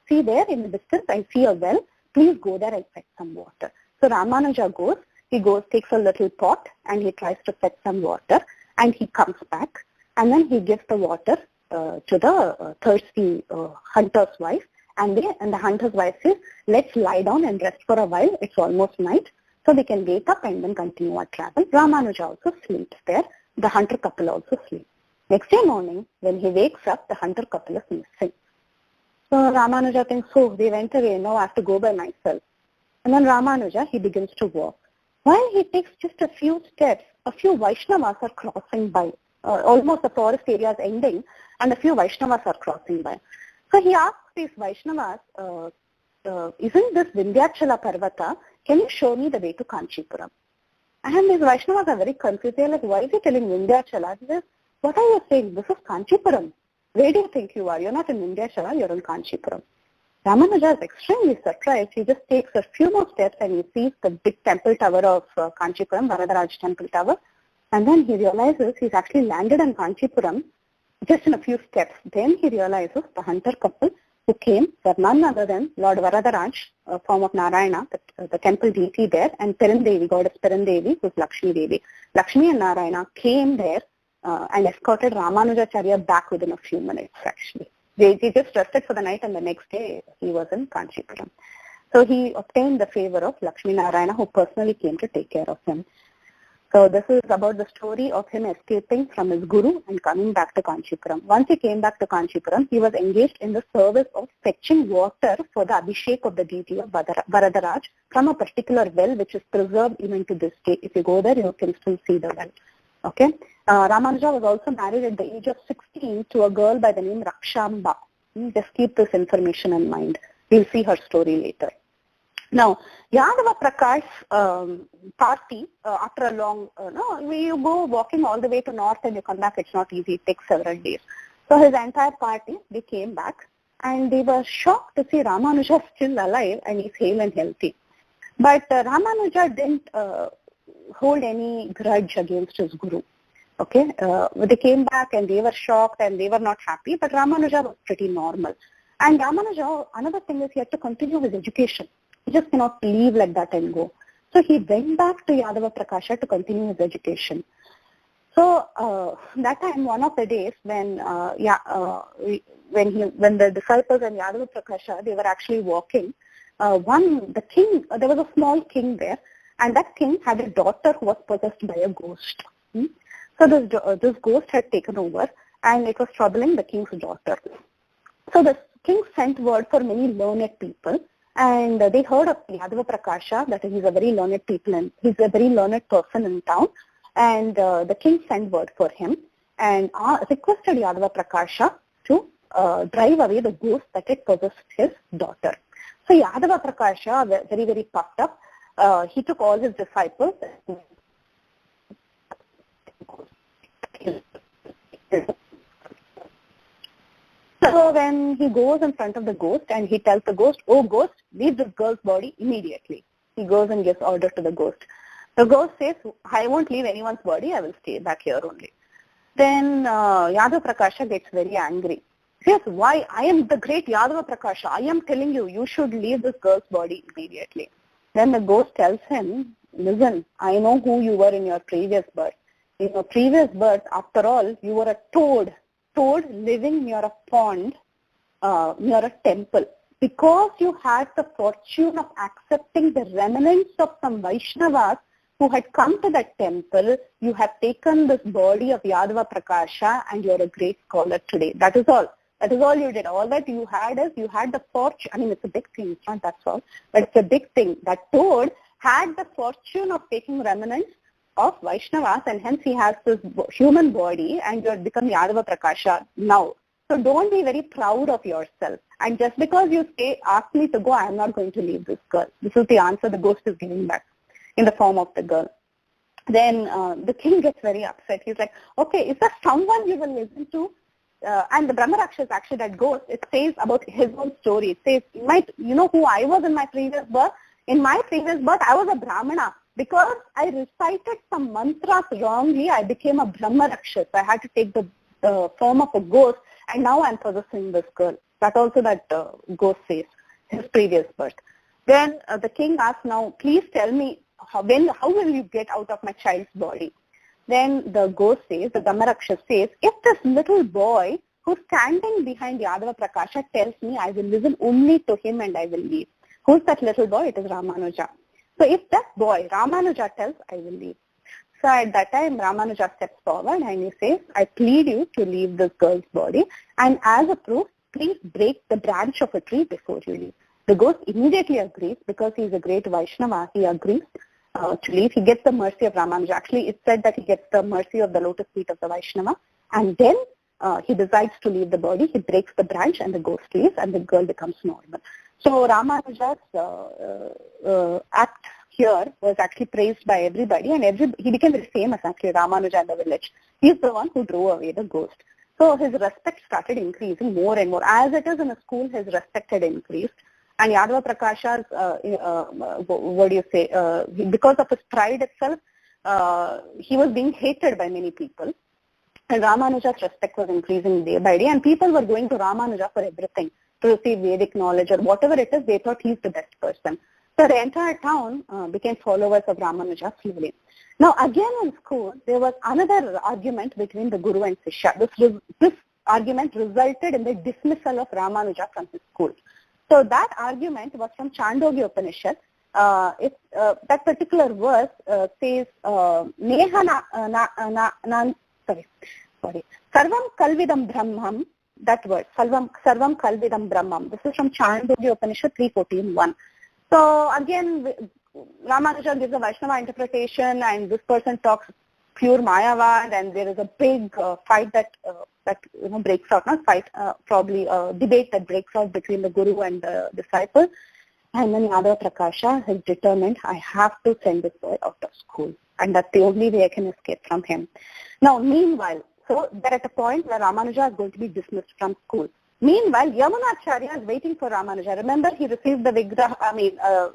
see there in the distance, I see a well. Please go there and fetch some water. So Ramanuja goes. He goes, takes a little pot, and he tries to fetch some water. And he comes back. And then he gives the water to the thirsty hunter's wife. And the hunter's wife says, let's lie down and rest for a while. It's almost night. So we can wake up and then continue our travel. Ramanuja also sleeps there. The hunter couple also sleeps. Next day morning, when he wakes up, the hunter couple is missing. So Ramanuja thinks, they went away. Now I have to go by myself. And then Ramanuja, he begins to walk. While he takes just a few steps, a few Vaishnavas are crossing by. Almost the forest area is ending, and a few Vaishnavas are crossing by. So he asks these Vaishnavas, isn't this Vindhyachala Parvata? Can you show me the way to Kanchipuram? And these Vaishnavas are very confused. They're like, why is he telling Vindhyachala? He says, what are you saying? This is Kanchipuram. Where do you think you are? You're not in Vindhyachala, you're in Kanchipuram. Ramanuja is extremely surprised. He just takes a few more steps and he sees the big temple tower of Kanchipuram, Varadaraj temple tower. And then he realizes he's actually landed in Kanchipuram just in a few steps. Then he realizes the hunter couple who came were none other than Lord Varadaraj, a form of Narayana, the temple deity there, and Perandevi, goddess Perandevi, who's Lakshmi Devi. Lakshmi and Narayana came there and escorted Ramanujacharya back within a few minutes, actually. They just rested for the night, and the next day he was in Kanchipuram. So he obtained the favor of Lakshmi Narayana, who personally came to take care of him. So this is about the story of him escaping from his guru and coming back to Kanchipuram. Once he came back to Kanchipuram, he was engaged in the service of fetching water for the Abhishek of the deity of Varadaraj from a particular well, which is preserved even to this day. If you go there, you can still see the well. Okay. Ramanuja was also married at the age of 16 to a girl by the name Rakshamba. Just keep this information in mind. We'll see her story later. Now, Yadava Prakash party, after a long, you go walking all the way to north and you come back, it's not easy, it takes several days. So his entire party, they came back and they were shocked to see Ramanuja still alive and he's hale and healthy. But Ramanuja didn't hold any grudge against his guru. Okay, they came back and they were shocked and they were not happy, but Ramanuja was pretty normal. And Ramanuja, another thing is he had to continue his education. He just cannot leave like that and go. So he went back to Yadava Prakasha to continue his education. So that time, one of the days when the disciples and Yadava Prakasha, they were actually walking, there was a small king there, and that king had a daughter who was possessed by a ghost. So this ghost had taken over and it was troubling the king's daughter. So the king sent word for many learned people, and they heard of Yadava Prakasha, that he's a very learned he's a very learned person in town, and the king sent word for him and requested Yadava Prakasha to drive away the ghost that had possessed his daughter. So Yadava Prakasha, very, very puffed up, he took all his disciples. So when he goes in front of the ghost and he tells the ghost, oh ghost, leave this girl's body immediately. He goes and gives order to the ghost. The ghost says, I won't leave anyone's body, I will stay back here only. Then Yadava Prakasha gets very angry. He says, why? I am the great Yadava Prakasha. I am telling you, you should leave this girl's body immediately. Then the ghost tells him, listen, I know who you were in your previous birth. In your previous birth, after all, you were a toad living near a pond, near a temple. Because you had the fortune of accepting the remnants of some Vaishnavas who had come to that temple, you have taken this body of Yadava Prakasha and you are a great scholar today. That is all. That is all you did. All that you had is you had the fortune. I mean, it's a big thing. It's not that's all. But it's a big thing. That toad had the fortune of taking remnants of Vaishnavas, and hence he has this human body, and you have become Yadava Prakasha now. So don't be very proud of yourself. And just because you ask me to go, I am not going to leave this girl. This is the answer the ghost is giving back in the form of the girl. Then the king gets very upset. He's like, okay, is there someone you will listen to? And the Brahma Rakshas, actually, that ghost, it says about his own story. It says, you know who I was in my previous birth? In my previous birth, I was a Brahmana. Because I recited some mantras wrongly, I became a Brahma Rakshas. I had to take the form of a ghost, and now I'm possessing this girl. That also that ghost says, his previous birth. Then the king asks, now, please tell me, how will you get out of my child's body? Then the ghost says, the Brahma Rakshas says, if this little boy who's standing behind Yadava Prakasha tells me, I will listen only to him and I will leave. Who's that little boy? It is Ramanuja. So if that boy, Ramanuja, tells, I will leave. So at that time, Ramanuja steps forward and he says, I plead you to leave this girl's body, and as a proof, please break the branch of a tree before you leave. The ghost immediately agrees because he is a great Vaishnava. He agrees to leave. He gets the mercy of Ramanuja. Actually, it's said that he gets the mercy of the lotus feet of the Vaishnava, and then he decides to leave the body. He breaks the branch and the ghost leaves and the girl becomes normal. So Ramanuja's act here was actually praised by everybody, and he became very famous actually, Ramanuja in the village. He's the one who drove away the ghost. So his respect started increasing more and more. As it is in a school, his respect had increased. And Yadava Prakasha's, because of his pride itself, he was being hated by many people. And Ramanuja's respect was increasing day by day, and people were going to Ramanuja for everything, to receive Vedic knowledge or whatever it is. They thought he's the best person. So the entire town became followers of Ramanuja slowly. Now again in school, there was another argument between the Guru and Sishya. This argument resulted in the dismissal of Ramanuja from his school. So that argument was from Chandogya Upanishad. That particular verse says, Sarvam Kalvidam Brahmam, that word, Sarvam Kalvidam Brahmam. This is from Chandogya Upanishad 3:14:1. So again, Ramanuja gives a Vaishnava interpretation, and this person talks pure Mayavad, and there is a big fight that breaks out, not fight, probably a debate that breaks out between the Guru and the disciple. And then Yadava Prakasha has determined, I have to send this boy out of school, and that's the only way I can escape from him. Now, meanwhile, so they're at a point where Ramanuja is going to be dismissed from school. Meanwhile, Yamunacharya is waiting for Ramanuja. Remember, he received the Vigraha,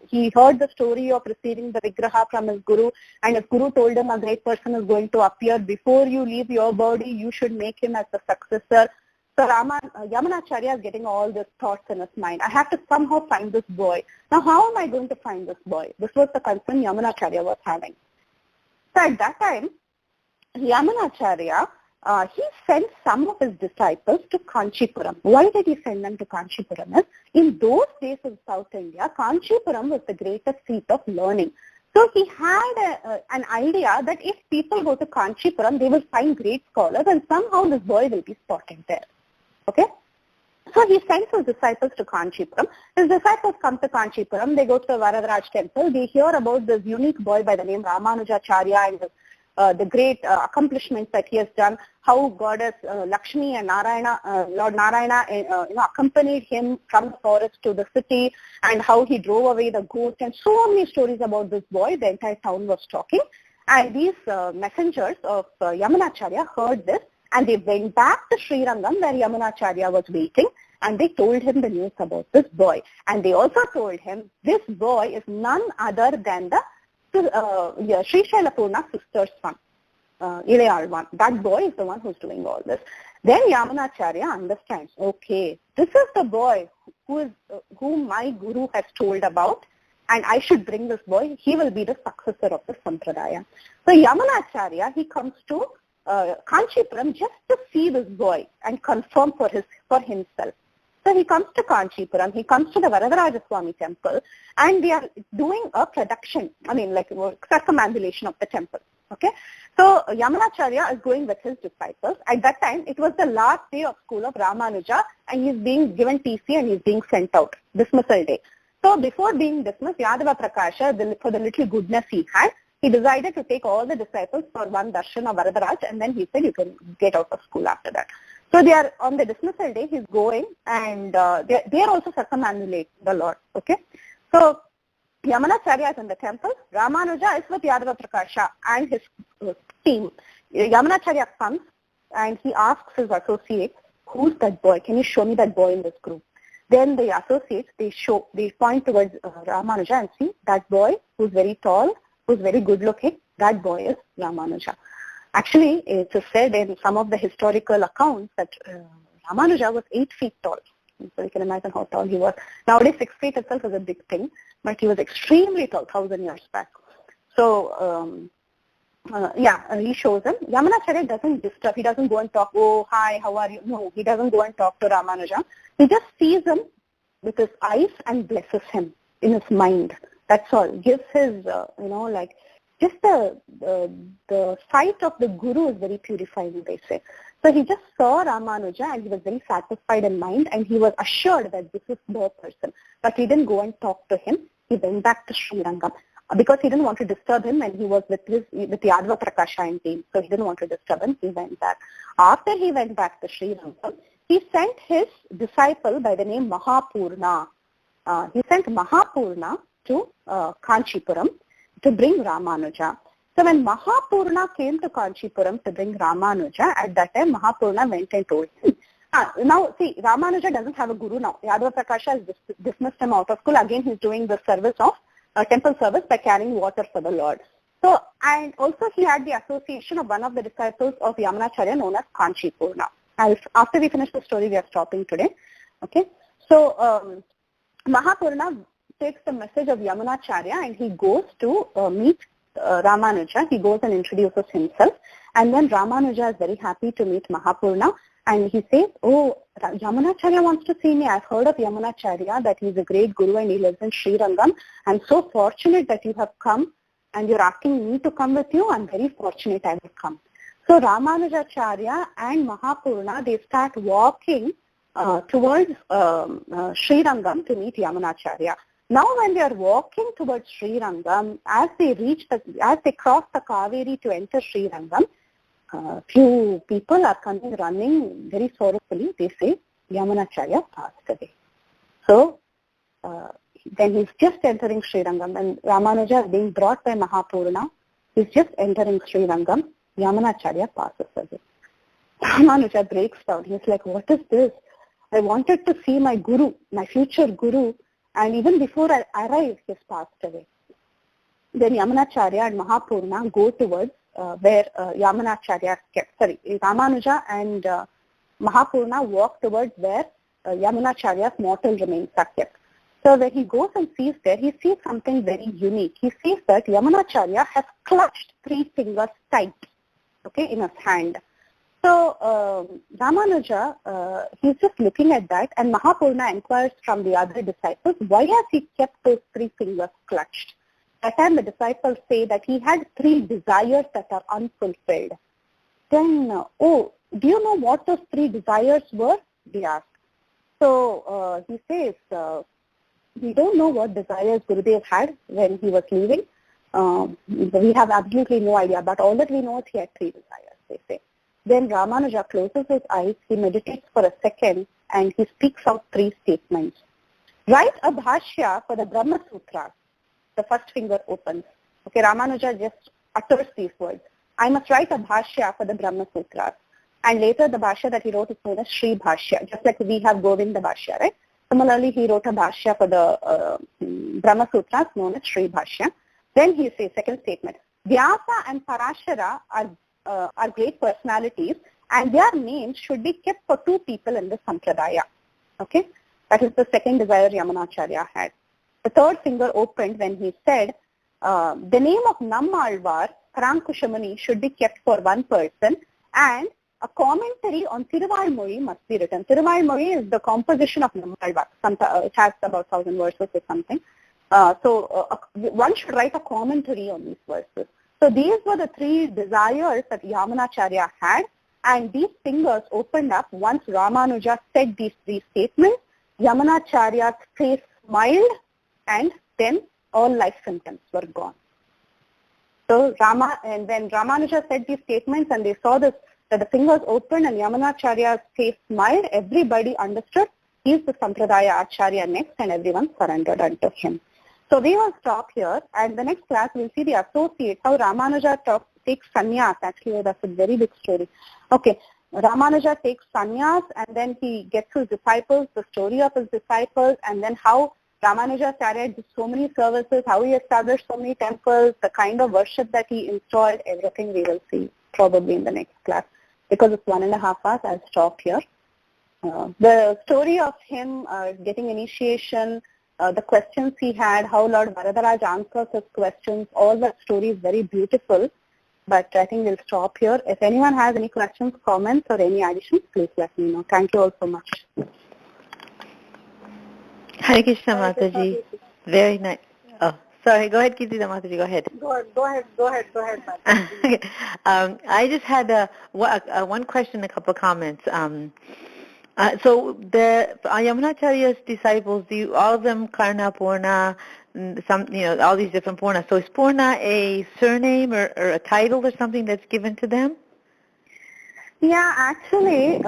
he heard the story of receiving the Vigraha from his Guru, and his Guru told him a great person is going to appear. Before you leave your body, you should make him as the successor. So Yamunacharya is getting all these thoughts in his mind. I have to somehow find this boy. Now, how am I going to find this boy? This was the concern Yamunacharya was having. So at that time, Yamunacharya, he sent some of his disciples to Kanchipuram. Why did he send them to Kanchipuram? In those days in South India, Kanchipuram was the greatest seat of learning. So he had an idea that if people go to Kanchipuram, they will find great scholars, and somehow this boy will be spotted there. Okay? So he sends his disciples to Kanchipuram. His disciples come to Kanchipuram. They go to the Varadaraj temple. They hear about this unique boy by the name Ramanujacharya and the great accomplishments that he has done, how Goddess Lakshmi and Narayana, Lord Narayana accompanied him from the forest to the city, and how he drove away the ghost, and so many stories about this boy. The entire town was talking, and these messengers of Yamunacharya heard this, and they went back to Srirangam where Yamunacharya was waiting, and they told him the news about this boy. And they also told him this boy is none other than the Sri Shailapurna's sister's son, Ilayalvan. That boy is the one who's doing all this. Then Yamunacharya understands, okay, this is the boy whom my Guru has told about, and I should bring this boy. He will be the successor of the Sampradaya. So Yamunacharya, he comes to Kanchipuram just to see this boy and confirm for himself. So he comes to Kanchipuram, he comes to the Varadarajaswami temple, and they are doing a production, like circumambulation of the temple. Okay? So Yamunacharya is going with his disciples. At that time, it was the last day of school of Ramanuja, and he's being given TC and he's being sent out, dismissal day. So before being dismissed, Yadava Prakasha, for the little goodness he had, he decided to take all the disciples for one darshan of Varadaraj, and then he said, you can get out of school after that. So they are on the dismissal day, he's going, and they are also circumambulating the Lord. Okay? So Yamanacharya is in the temple. Ramanuja is with Yadava Prakasha and his team. Yamanacharya comes and he asks his associates, who's that boy? Can you show me that boy in this group? Then the associates, they point towards Ramanuja and see that boy who's very tall, who's very good looking, that boy is Ramanuja. Actually, it's said in some of the historical accounts that Ramanuja was 8 feet tall. So you can imagine how tall he was. Nowadays, 6 feet itself is a big thing, but he was extremely tall 1,000 years back. So, he shows him. Yamanacharya doesn't disturb. He doesn't go and talk, oh, hi, how are you? No, he doesn't go and talk to Ramanuja. He just sees him with his eyes and blesses him in his mind. That's all. Gives his, just the sight of the Guru is very purifying, they say. So he just saw Ramanuja and he was very satisfied in mind and he was assured that this is the person. But he didn't go and talk to him. He went back to Srirangam because he didn't want to disturb him and he was with Yadava Prakasha and team. So he didn't want to disturb him. He went back. After he went back to Srirangam, he sent his disciple by the name Mahapurna. He sent Mahapurna to Kanchipuram to bring Ramanuja. So when Mahapurna came to Kanchipuram to bring Ramanuja, at that time Mahapurna went and told him. Now see, Ramanuja doesn't have a guru now. Yadava Prakasha has dismissed him out of school. Again, he's doing the service of temple service by carrying water for the Lord. So, and also he had the association of one of the disciples of Yamanacharya known as Kanchipurna. After we finish the story, we are stopping today. Okay. So, Mahapurna takes the message of Yamanacharya and he goes to meet Ramanuja. He goes and introduces himself. And then Ramanuja is very happy to meet Mahapurna. And he says, oh, Yamanacharya wants to see me. I've heard of Yamanacharya, that he's a great guru and he lives in Srirangam. I'm so fortunate that you have come and you're asking me to come with you. I'm very fortunate I will come. So Ramanujacharya and Mahapurna, they start walking towards Srirangam to meet Yamanacharya. Now when they are walking towards Srirangam, as they cross the Kaveri to enter Srirangam, few people are coming running very sorrowfully. They say, Yamanacharya passed away. So, then he's just entering Srirangam and Ramanuja is being brought by Mahapurna. He's just entering Srirangam. Yamanacharya passes away. Ramanuja breaks down. He's like, what is this? I wanted to see my guru, my future guru, and even before I arrived, he's passed away. Then Yamanacharya and Mahapurna go towards where Ramanuja and Mahapurna walk towards where Yamanacharya's mortal remains are kept. So when he goes and sees there, he sees something very unique. He sees that Yamanacharya has clutched 3 fingers tight, in his hand. So Ramanuja, he's just looking at that, and Mahapurna inquires from the other disciples, why has he kept those 3 fingers clutched? That time the disciples say that he had 3 desires that are unfulfilled. Then, do you know what those 3 desires were? They ask. So he says, we don't know what desires Gurudev had when he was leaving. We have absolutely no idea, but all that we know is he had 3 desires, they say. Then Ramanuja closes his eyes, he meditates for a second, and he speaks out 3 statements. Write a bhashya for the Brahma Sutras. The first finger opens. Ramanuja just utters these words. I must write a bhashya for the Brahma Sutras. And later the bhashya that he wrote is known as Sri Bhashya, just like we have Govinda Bhashya, right? Similarly, he wrote a bhashya for the Brahma Sutras known as Sri Bhashya. Then he says, second statement, Vyasa and Parashara are great personalities and their names should be kept for 2 people in the Sampradaya. Okay? That is the second desire Yamanacharya had. The third finger opened when he said, the name of Nammalvar, Parankushamani, should be kept for 1 person and a commentary on Thiruvalmozhi must be written. Thiruvalmozhi is the composition of Nammalvar. It has about 1,000 verses or something. So one should write a commentary on these verses. So these were the 3 desires that Yamanacharya had, and these fingers opened up once Ramanuja said these 3 statements. Yamanacharya's face smiled, and then all life symptoms were gone. So when Ramanuja said these statements and they saw that the fingers opened and Yamanacharya's face smiled, everybody understood he is the Sampradaya Acharya next, and everyone surrendered unto him. So we will stop here, and the next class we'll see the associates, how Ramanuja takes sannyas. Actually, that's a very big story. Okay, Ramanuja takes sannyas, and then he gets his disciples, the story of his disciples, and then how Ramanujacharya did so many services, how he established so many temples, the kind of worship that he installed, everything we will see probably in the next class. Because it's 1.5 hours, I'll stop here. The story of him getting initiation, the questions he had, how Lord Varadaraj answers his questions, all that story is very beautiful. But I think we'll stop here. If anyone has any questions, comments, or any additions, please let me know. Thank you all so much. Hare Krishna, Mataji. Very nice. Oh, sorry. Go ahead, Kirti Mataji. Go ahead. Go ahead, Mataji. Okay. I just had one question, a couple of comments. So the Yamunacharya's disciples, all of them Karna, Purna, all these different Purna. So is Purna a surname or a title or something that's given to them? Yeah, actually,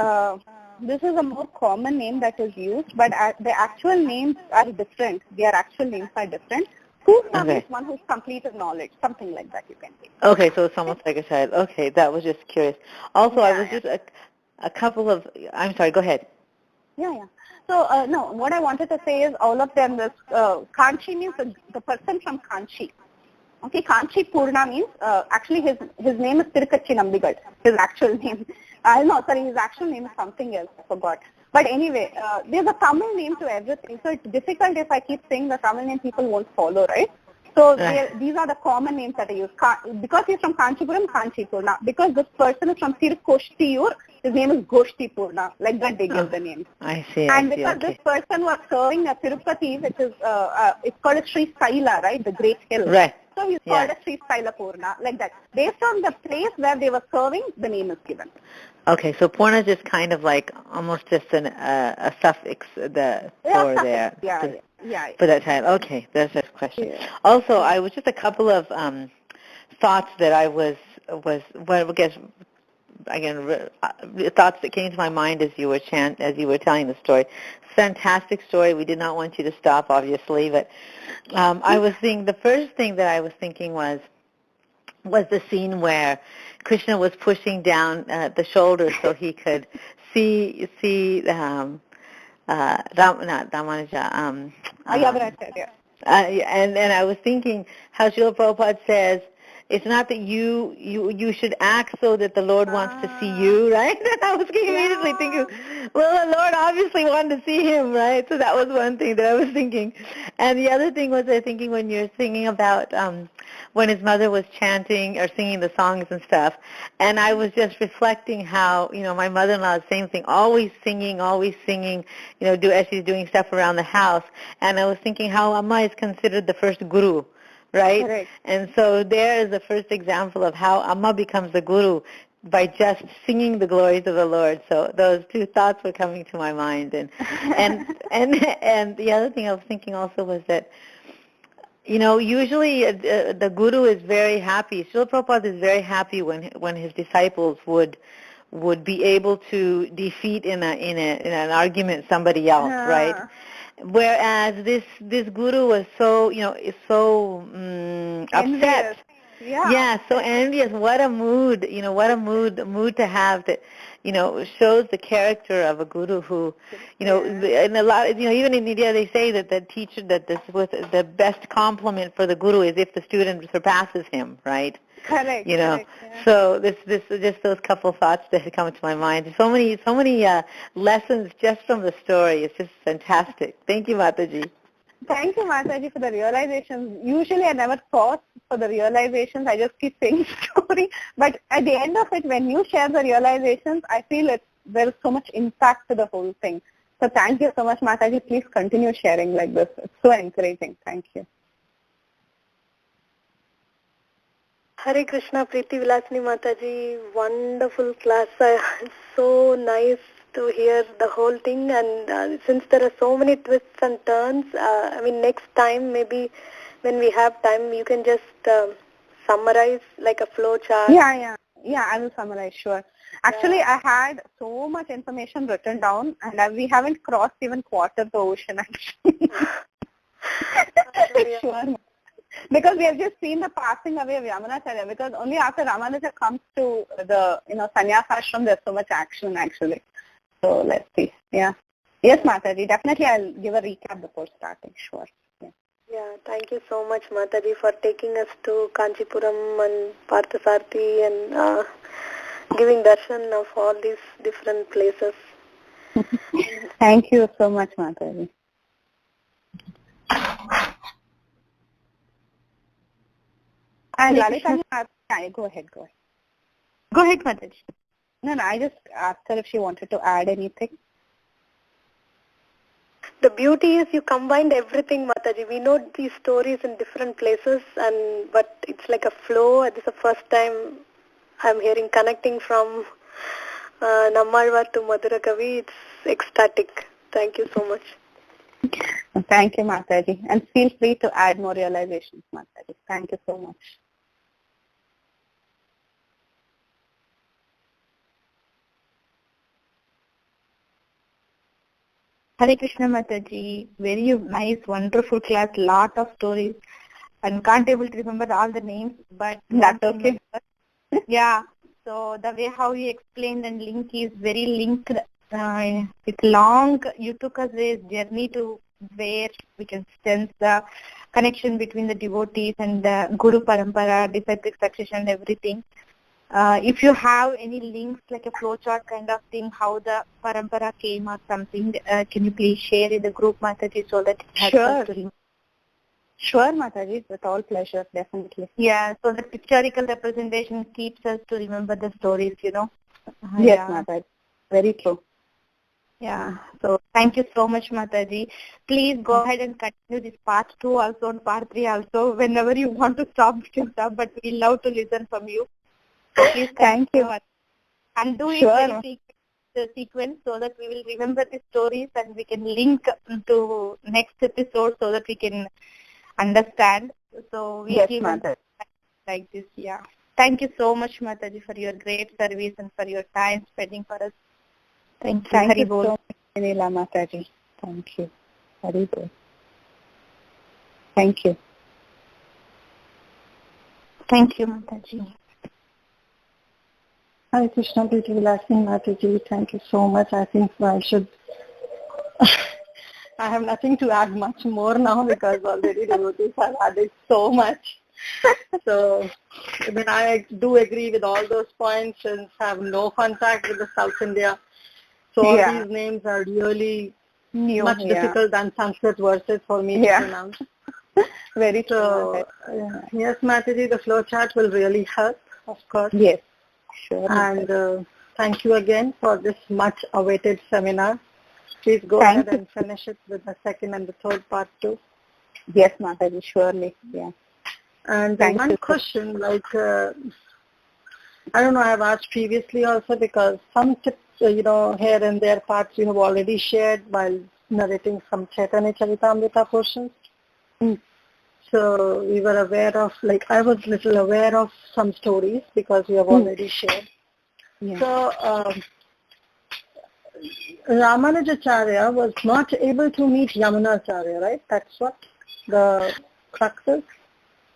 this is a more common name that is used, but the actual names are different. Their actual names are different. Purna is one who's completed knowledge, something like that you can say. Okay, so it's almost like a child. Okay, that was just curious. Also, I was just a couple of, I'm sorry, go ahead. Yeah. So, no, what I wanted to say is all of them, this Kanchi means the person from Kanchi. Okay, Kanchi Purna means, actually his name is Tirukkachi Nambigal, his actual name. His actual name is something else, I forgot. But anyway, there's a Tamil name to everything, so it's difficult if I keep saying the Tamil name, people won't follow, right? So these are the common names that I use. Because he's from Kanchipuram, Kanchi Purna. Because this person is from Tirukoshtiyur, his name is Goshti Purna. Like that they give the name. I see. And because this person was serving at Tirupati, which is, it's called Sri Saila, right? The great hill. Right. So he's called as Sri Saila Purna, like that. Based on the place where they were serving, the name is given. Okay, so Purna is just kind of like almost just a suffix for there. Yeah. For that time. Okay, that's a question. Yeah. Also, I was just a couple of thoughts that I was thoughts that came to my mind as you were telling the story. Fantastic story. We did not want you to stop, obviously, but I was thinking the first thing that I was thinking was the scene where Krishna was pushing down the shoulder so he could see Ramanuja. And I was thinking how Srila Prabhupada says, it's not that you should act so that the Lord wants to see you, right? And I was immediately thinking, well, the Lord obviously wanted to see him, right? So that was one thing that I was thinking. And the other thing was I thinking when you're singing about when his mother was chanting or singing the songs and stuff, and I was just reflecting how, my mother-in-law, the same thing, always singing, as she's doing stuff around the house. And I was thinking how Amma is considered the first guru, right? Correct. And so there is the first example of how Amma becomes the guru by just singing the glories of the Lord. So those two thoughts were coming to my mind. And the other thing I was thinking also was that, usually the guru is very happy. Srila Prabhupada is very happy when his disciples would be able to defeat in an argument somebody else, right? Whereas this guru was so upset. Yeah, so envious. What a mood, what a mood to have that, shows the character of a guru who, and a lot, even in India they say that the teacher, that this was the best compliment for the guru is if the student surpasses him, right? Correct. Correct, yeah. So this just those couple thoughts that had come to my mind. So many lessons just from the story. It's just fantastic. Thank you, Mataji. Thank you, Mataji, for the realizations. Usually I never thought for the realizations. I just keep saying story. But at the end of it, when you share the realizations, I feel there is so much impact to the whole thing. So thank you so much, Mataji. Please continue sharing like this. It's so encouraging. Thank you. Hare Krishna, Preethi, Vilasini, Mataji. Wonderful class. So nice to hear the whole thing. And since there are so many twists and turns, next time, maybe when we have time, you can just summarize like a flow chart. Yeah, I will summarize, sure. Actually, I had so much information written down, and we haven't crossed even quarter the ocean, actually. Sure. Because we have just seen the passing away of Ramanujacharya, because only after Ramanuja comes to the, sannyas ashram, there's so much action actually. So let's see. Yeah. Yes, Mataji. Definitely I'll give a recap before starting. Sure. Yeah, thank you so much, Mataji, for taking us to Kanchipuram and Parthasarthi and giving darshan of all these different places. Thank you so much, Mataji. And Lalita, go ahead. Go ahead, Mataji. No, I just asked her if she wanted to add anything. The beauty is you combined everything, Mataji. We know these stories in different places, but it's like a flow. This is the first time I'm hearing connecting from Nammalvar to Madhura Kavi. It's ecstatic. Thank you so much. Thank you, Mataji. And feel free to add more realizations, Mataji. Thank you so much. Hare Krishna, Mataji. Very nice, wonderful class. Lot of stories. And can't able to remember all the names, but that's okay. Yeah. So the way how you explained and link is very linked. It's long. You took us a journey to where we can sense the connection between the devotees and the Guru Parampara, disciplic succession and everything. If you have any links like a flowchart kind of thing, how the parampara came or something, can you please share in the group, Mataji, so that it helps us to remember? Sure, Mataji, with all pleasure, definitely. Yeah, so the pictorial representation keeps us to remember the stories, Yes, yeah. Mataji, very true. Yeah, so thank you so much, Mataji. Please go ahead and continue this part 2 also and part 3 also. Whenever you want to stop, you can stop, but we love to listen from you. So please thank you. And do it very sequence so that we will remember the stories and we can link to next episode so that we can understand. So we keep like this, yeah. Thank you so much, Mataji, for your great service and for your time spending for us. Thank you. Thank you so much, Nila Mataji. Thank you. Haribol. Thank you. Thank you, Mataji. Hi, Krishna, Preethi, Vilasini, Mataji. Thank you so much. I think I have nothing to add much more now because already devotees have added so much. So, I do agree with all those points since I have no contact with the South India. So all these names are really much difficult than Sanskrit verses for me to pronounce. Very true. So, yes, Mataji, the flowchart will really help, of course. Yes. Sure. And thank you again for this much awaited seminar. Please go ahead and finish it with the second and the third part too. Yes, Mataji, surely. Yeah. And one question, I don't know, I have asked previously also because some tips, here and there parts you have already shared while narrating some Chaitanya Charitamrita portions. So we were aware of, I was little aware of some stories because you have already shared. Yeah. So Ramanujacharya was not able to meet Yamunacharya, right? That's what the crux is?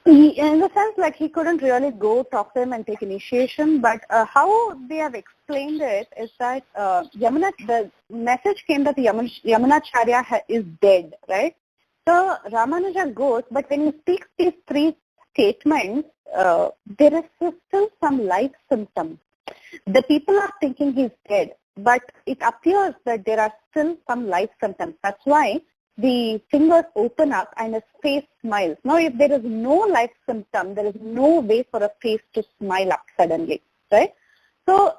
In the sense, he couldn't really go talk to him and take initiation, but how they have explained it is that the message came that Yamunacharya is dead, right? So Ramanuja goes, but when he speaks these 3 statements, there is still some life symptoms. The people are thinking he's dead, but it appears that there are still some life symptoms. That's why the fingers open up and his face smiles. Now, if there is no life symptom, there is no way for a face to smile up suddenly, right? So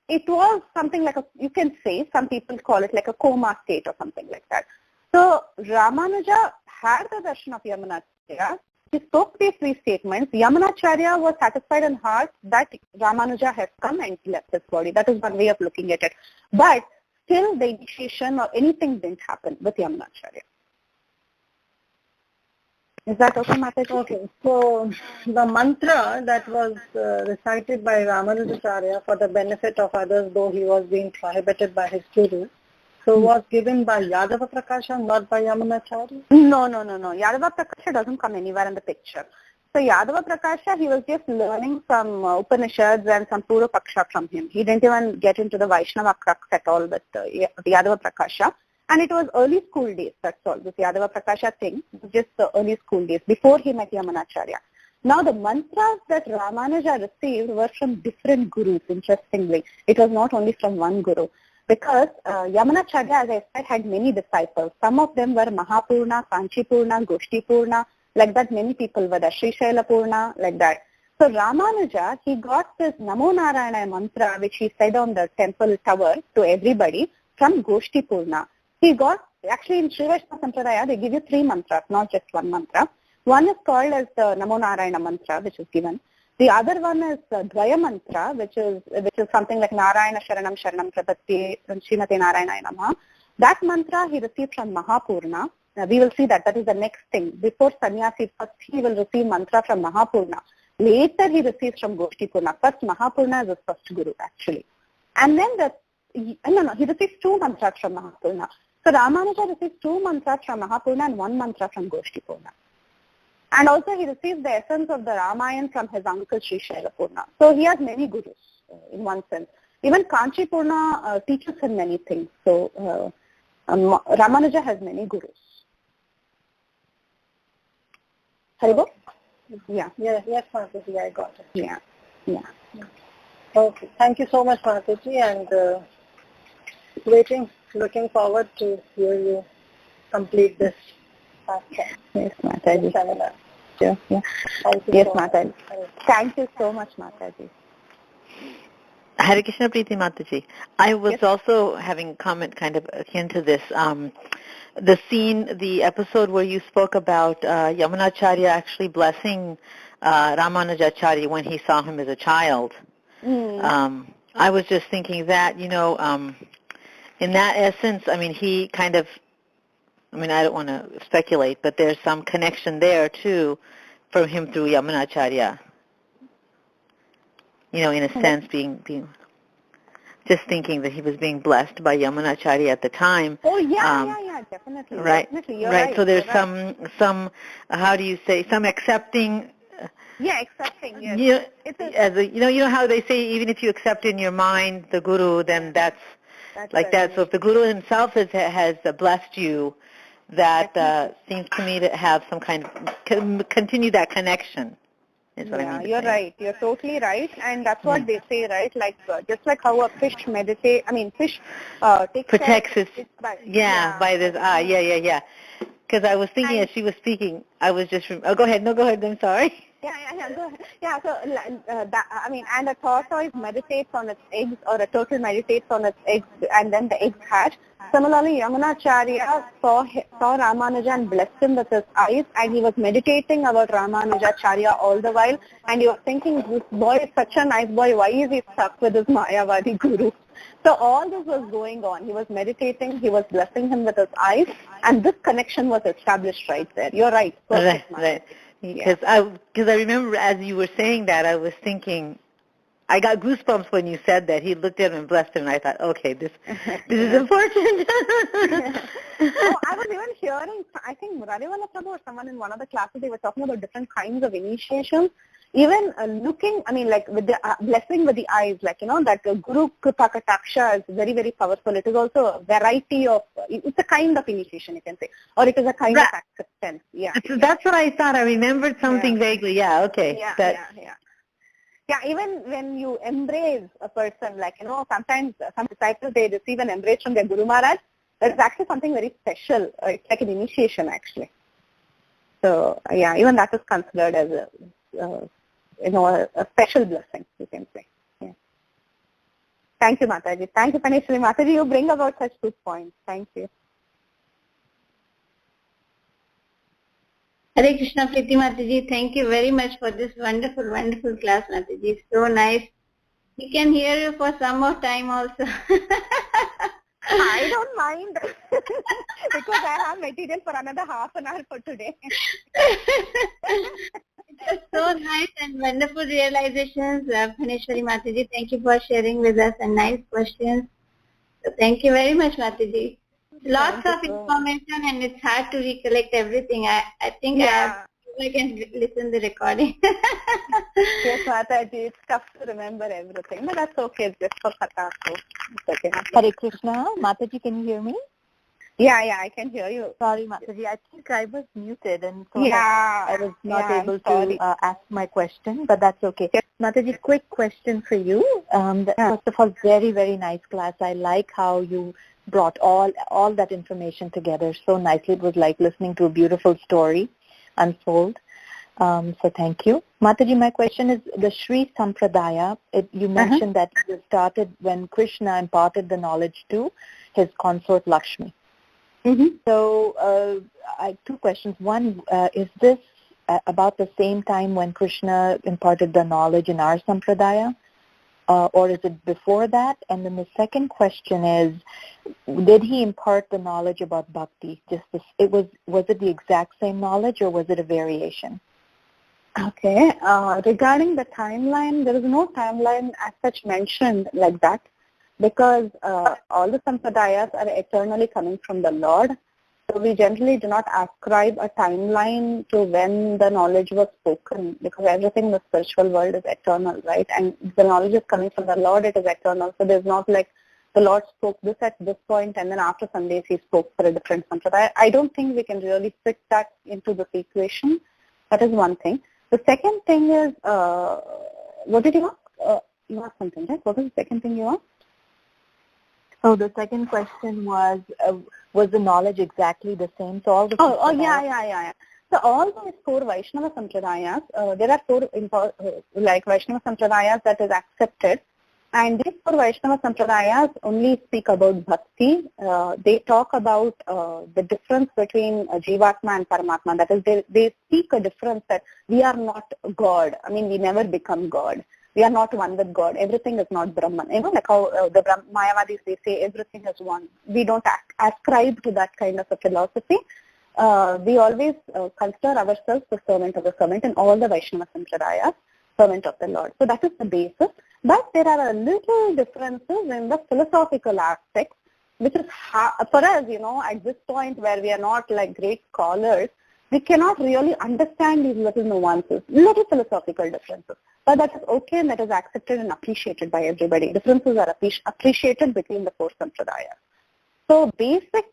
it was something like you can say, some people call it like a coma state or something like that. So Ramanuja had the darshan of Yamunacharya. He spoke these 3 statements. Yamunacharya was satisfied in heart that Ramanuja has come and left his body. That is one way of looking at it. But still the initiation or anything didn't happen with Yamunacharya. Is that okay, Mataji? Okay. So the mantra that was recited by Ramanujacharya for the benefit of others, though he was being prohibited by his guru, So was given by Yadava Prakasha, not by Yamunacharya? No. Yadava Prakasha doesn't come anywhere in the picture. So Yadava Prakasha, he was just learning some Upanishads and some Purva Paksha from him. He didn't even get into the Vaishnava crux at all with Yadava Prakasha. And it was early school days, that's all. This Yadava Prakasha thing was just the early school days, before he met Yamunacharya. Now the mantras that Ramanuja received were from different gurus, interestingly. It was not only from one guru. Because Yamunacharya, as I said, had many disciples. Some of them were Mahapurna, Kanchipurna, Goshtipurna, like that many people were there, Srishailapurna, like that. So Ramanuja, he got this Namo Narayana mantra, which he said on the temple tower to everybody, from Goshtipurna. He got, actually in Sri Vaishnava Sampradaya, they give you 3 mantras, not just 1 mantra. One is called as the Namo Narayana mantra, which is given. The other one is Dvaya mantra, which is something like Narayana Sharanam Sharanam Prapatti Srimate Narayana Namaha. That mantra he received from Mahapurna. Now, we will see that is the next thing. Before sannyasi, first he will receive mantra from Mahapurna. Later he receives from Goshtipurna. First Mahapurna is his first guru actually. And then he receives 2 mantras from Mahapurna. So Ramanuja receives 2 mantras from Mahapurna and 1 mantra from Goshtipurna. And also he receives the essence of the Ramayana from his uncle Sri Shailapurna. So he has many gurus in one sense. Even Kanchipurna teaches him many things. So Ramanuja has many gurus. Haribo? Yeah. Yes, Mataji, I got it. Yeah. Okay. Thank you so much, Mataji, and looking forward to hear you complete this. Yes, Mataji. Seminar. Sure. Yeah. Yes, Mataji. Thank you so much, Mataji. Hare Krishna, Preethi Mataji. I was also having a comment kind of akin to this. The scene, the episode where you spoke about Yamunacharya actually blessing Ramanujacharya when he saw him as a child. I was just thinking that, in that essence, he kind of, I don't want to speculate, but there's some connection there, too, from him through Yamunacharya. In a sense, being just thinking that he was being blessed by Yamunacharya at the time. Oh, yeah, definitely. Right, definitely. You're right. So there's right. some, how do you say, some accepting. Yeah, accepting, yes. You know how they say even if you accept in your mind the Guru, then that's like that. So if the Guru himself has blessed you, that seems to me to have some kind of continue that connection. Is what I mean. You're right. You're totally right, and that's what they say, right? Like just like how a fish fish protects his by this yeah. Because I was thinking as she was speaking, I was just go ahead. No, go ahead. I'm sorry. Yeah, go ahead. Yeah, so and a tortoise meditates on its eggs, or a turtle meditates on its eggs, and then the eggs hatch. Similarly, Yamunacharya saw Ramanuja and blessed him with his eyes, and he was meditating about Ramanujacharya all the while, and he was thinking, this boy is such a nice boy, why is he stuck with his Mayavadi guru? So all this was going on. He was meditating, he was blessing him with his eyes, and this connection was established right there. You're right. Right. Because I remember as you were saying that, I was thinking, I got goosebumps when you said that. He looked at him and blessed him, and I thought, okay, this is important. I was even hearing, I think Murari Wala Prabhu or someone in one of the classes, they were talking about different kinds of initiations. Even looking, with the blessing with the eyes, that Guru Kripa Kataksha is very, very powerful. It is also a variety of, it's a kind of initiation, you can say, or it is a kind of acceptance. Yeah. That's what I thought. I remembered something vaguely. Yeah, okay. Yeah, even when you embrace a person, sometimes some disciples, they receive an embrace from their Guru Maharaj. That is actually something very special. It's like an initiation, actually. So, even that is considered as a special blessing, you can say. Yeah. Thank you, Mataji. Thank you, Panishri. Mataji, you bring about such good points. Thank you. Hare Krishna, Preethi Mataji. Thank you very much for this wonderful, wonderful class, Mataji. So nice. We can hear you for some more time also. I don't mind because I have material for another half an hour for today. It was so nice and wonderful realizations, Panishwari Mataji. Thank you for sharing with us and nice questions. So thank you very much, Mataji. Lots of information and it's hard to recollect everything. I think I can listen the recording. Yes, Mataji, it's tough to remember everything, but that's okay. It's just for Katha, so it's okay. Hare Krishna. Mataji, can you hear me? Yeah, I can hear you. Sorry, Mataji. I think I was muted and so I was not able to ask my question, but that's okay. Yes. Mataji, quick question for you. First of all, very, very nice class. I like how you brought all that information together so nicely. It was like listening to a beautiful story unfold. So thank you. Mataji, my question is the Sri Sampradaya. You mentioned that it started when Krishna imparted the knowledge to his consort Lakshmi. Mm-hmm. So I have two questions. One, is this about the same time when Krishna imparted the knowledge in our Sampradaya? Or is it before that? And then the second question is, did he impart the knowledge about bhakti? Was it the exact same knowledge or was it a variation? Okay. Regarding the timeline, there is no timeline as such mentioned like that, because all the sampradayas are eternally coming from the Lord. So we generally do not ascribe a timeline to when the knowledge was spoken, because everything in the spiritual world is eternal, right? And the knowledge is coming from the Lord, it is eternal. So there's not like the Lord spoke this at this point and then after some days he spoke for a different sampradaya. I don't think we can really fit that into this equation. That is one thing. The second thing is, what did you ask? You asked something, right? What was the second thing you asked? Oh, the second question was the knowledge exactly the same? So all the yeah. So all these four Vaishnava Sampradayas, there are four like Vaishnava Sampradayas that is accepted, and these four Vaishnava Sampradayas only speak about bhakti. They talk about the difference between Jivatma and Paramatma. That is, they speak a difference that we are not God. I mean, we never become God. We are not one with God. Everything is not Brahman. You know, like how the Mayavadis, they say everything is one. We don't ascribe to that kind of a philosophy. We always consider ourselves the servant of the servant in all the Vaishnava Sampradayas, servant of the Lord. So that is the basis. But there are a little differences in the philosophical aspects, which is for us, you know, at this point where we are not like great scholars, we cannot really understand these little nuances, little philosophical differences. But that is okay and that is accepted and appreciated by everybody. Differences are appreciated between the four sampradayas. So basic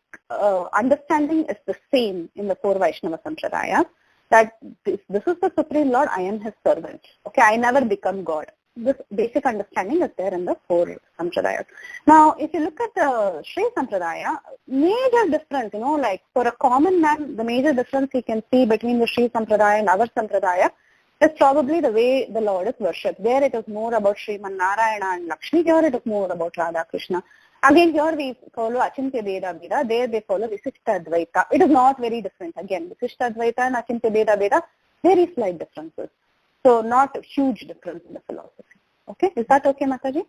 understanding is the same in the four Vaishnava sampradayas, that this is the Supreme Lord, I am his servant. Okay, I never become God. This basic understanding is there in the four sampradayas. Now, if you look at the Sri Sampradaya, major difference, you know, like for a common man, the major difference he can see between the Sri Sampradaya and our Sampradaya is probably the way the Lord is worshipped. There it is more about Sriman Narayana and Lakshmi. Here it is more about Radha Krishna. Again, here we follow Achintya Beda Beda. There they follow Visishta Advaita. It is not very different. Again, Visishta Advaita and Achintya Beda Beda, very slight differences. So not a huge difference in the philosophy. Okay, is that okay, Mataji?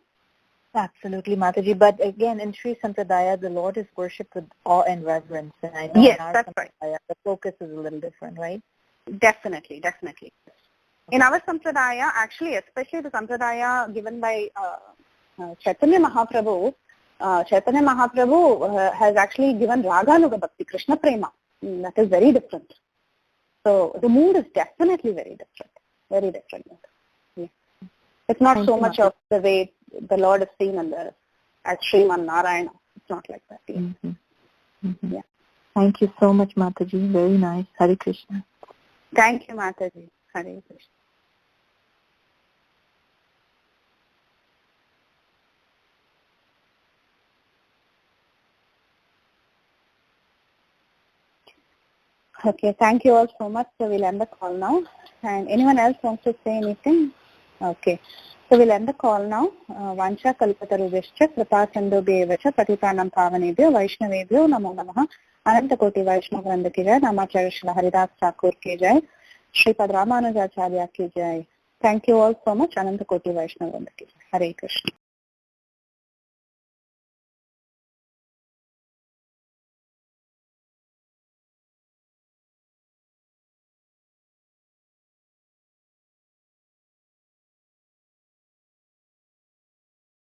Absolutely, Mataji. But again, in Sri Sampradaya, the Lord is worshipped with awe and reverence. And I know yes, in our that's Sampradaya, right. The focus is a little different, right? Definitely. In our Sampradaya, actually, especially the Sampradaya given by Chaitanya Mahaprabhu, has actually given Raganuga Bhakti, Krishna Prema. That is very different. So the mood is definitely very different. Very different. Yeah. It's not so much of the way the Lord is seen as Sriman Narayana. It's not like that. Yeah. Mm-hmm. Mm-hmm. Yeah. Thank you so much, Mataji. Very nice. Hare Krishna. Thank you, Mataji. Hare Krishna. Okay, thank you all so much. So we'll end the call now. And anyone else wants to say anything? Okay. So we'll end the call now. Vancha kalpatarubhishcha kripasindubhyevacha patitanam pavanebhyo vaishnavebhyo namo namaha. Ananta Koti Vaishnava Vranda ki jai. Namacharya Shri Haridas Thakur ki jai. Sripad Ramanujacharya ki jai. Thank you all so much. Ananta Koti Vaishnava Vranda ki jai. Hare Krishna.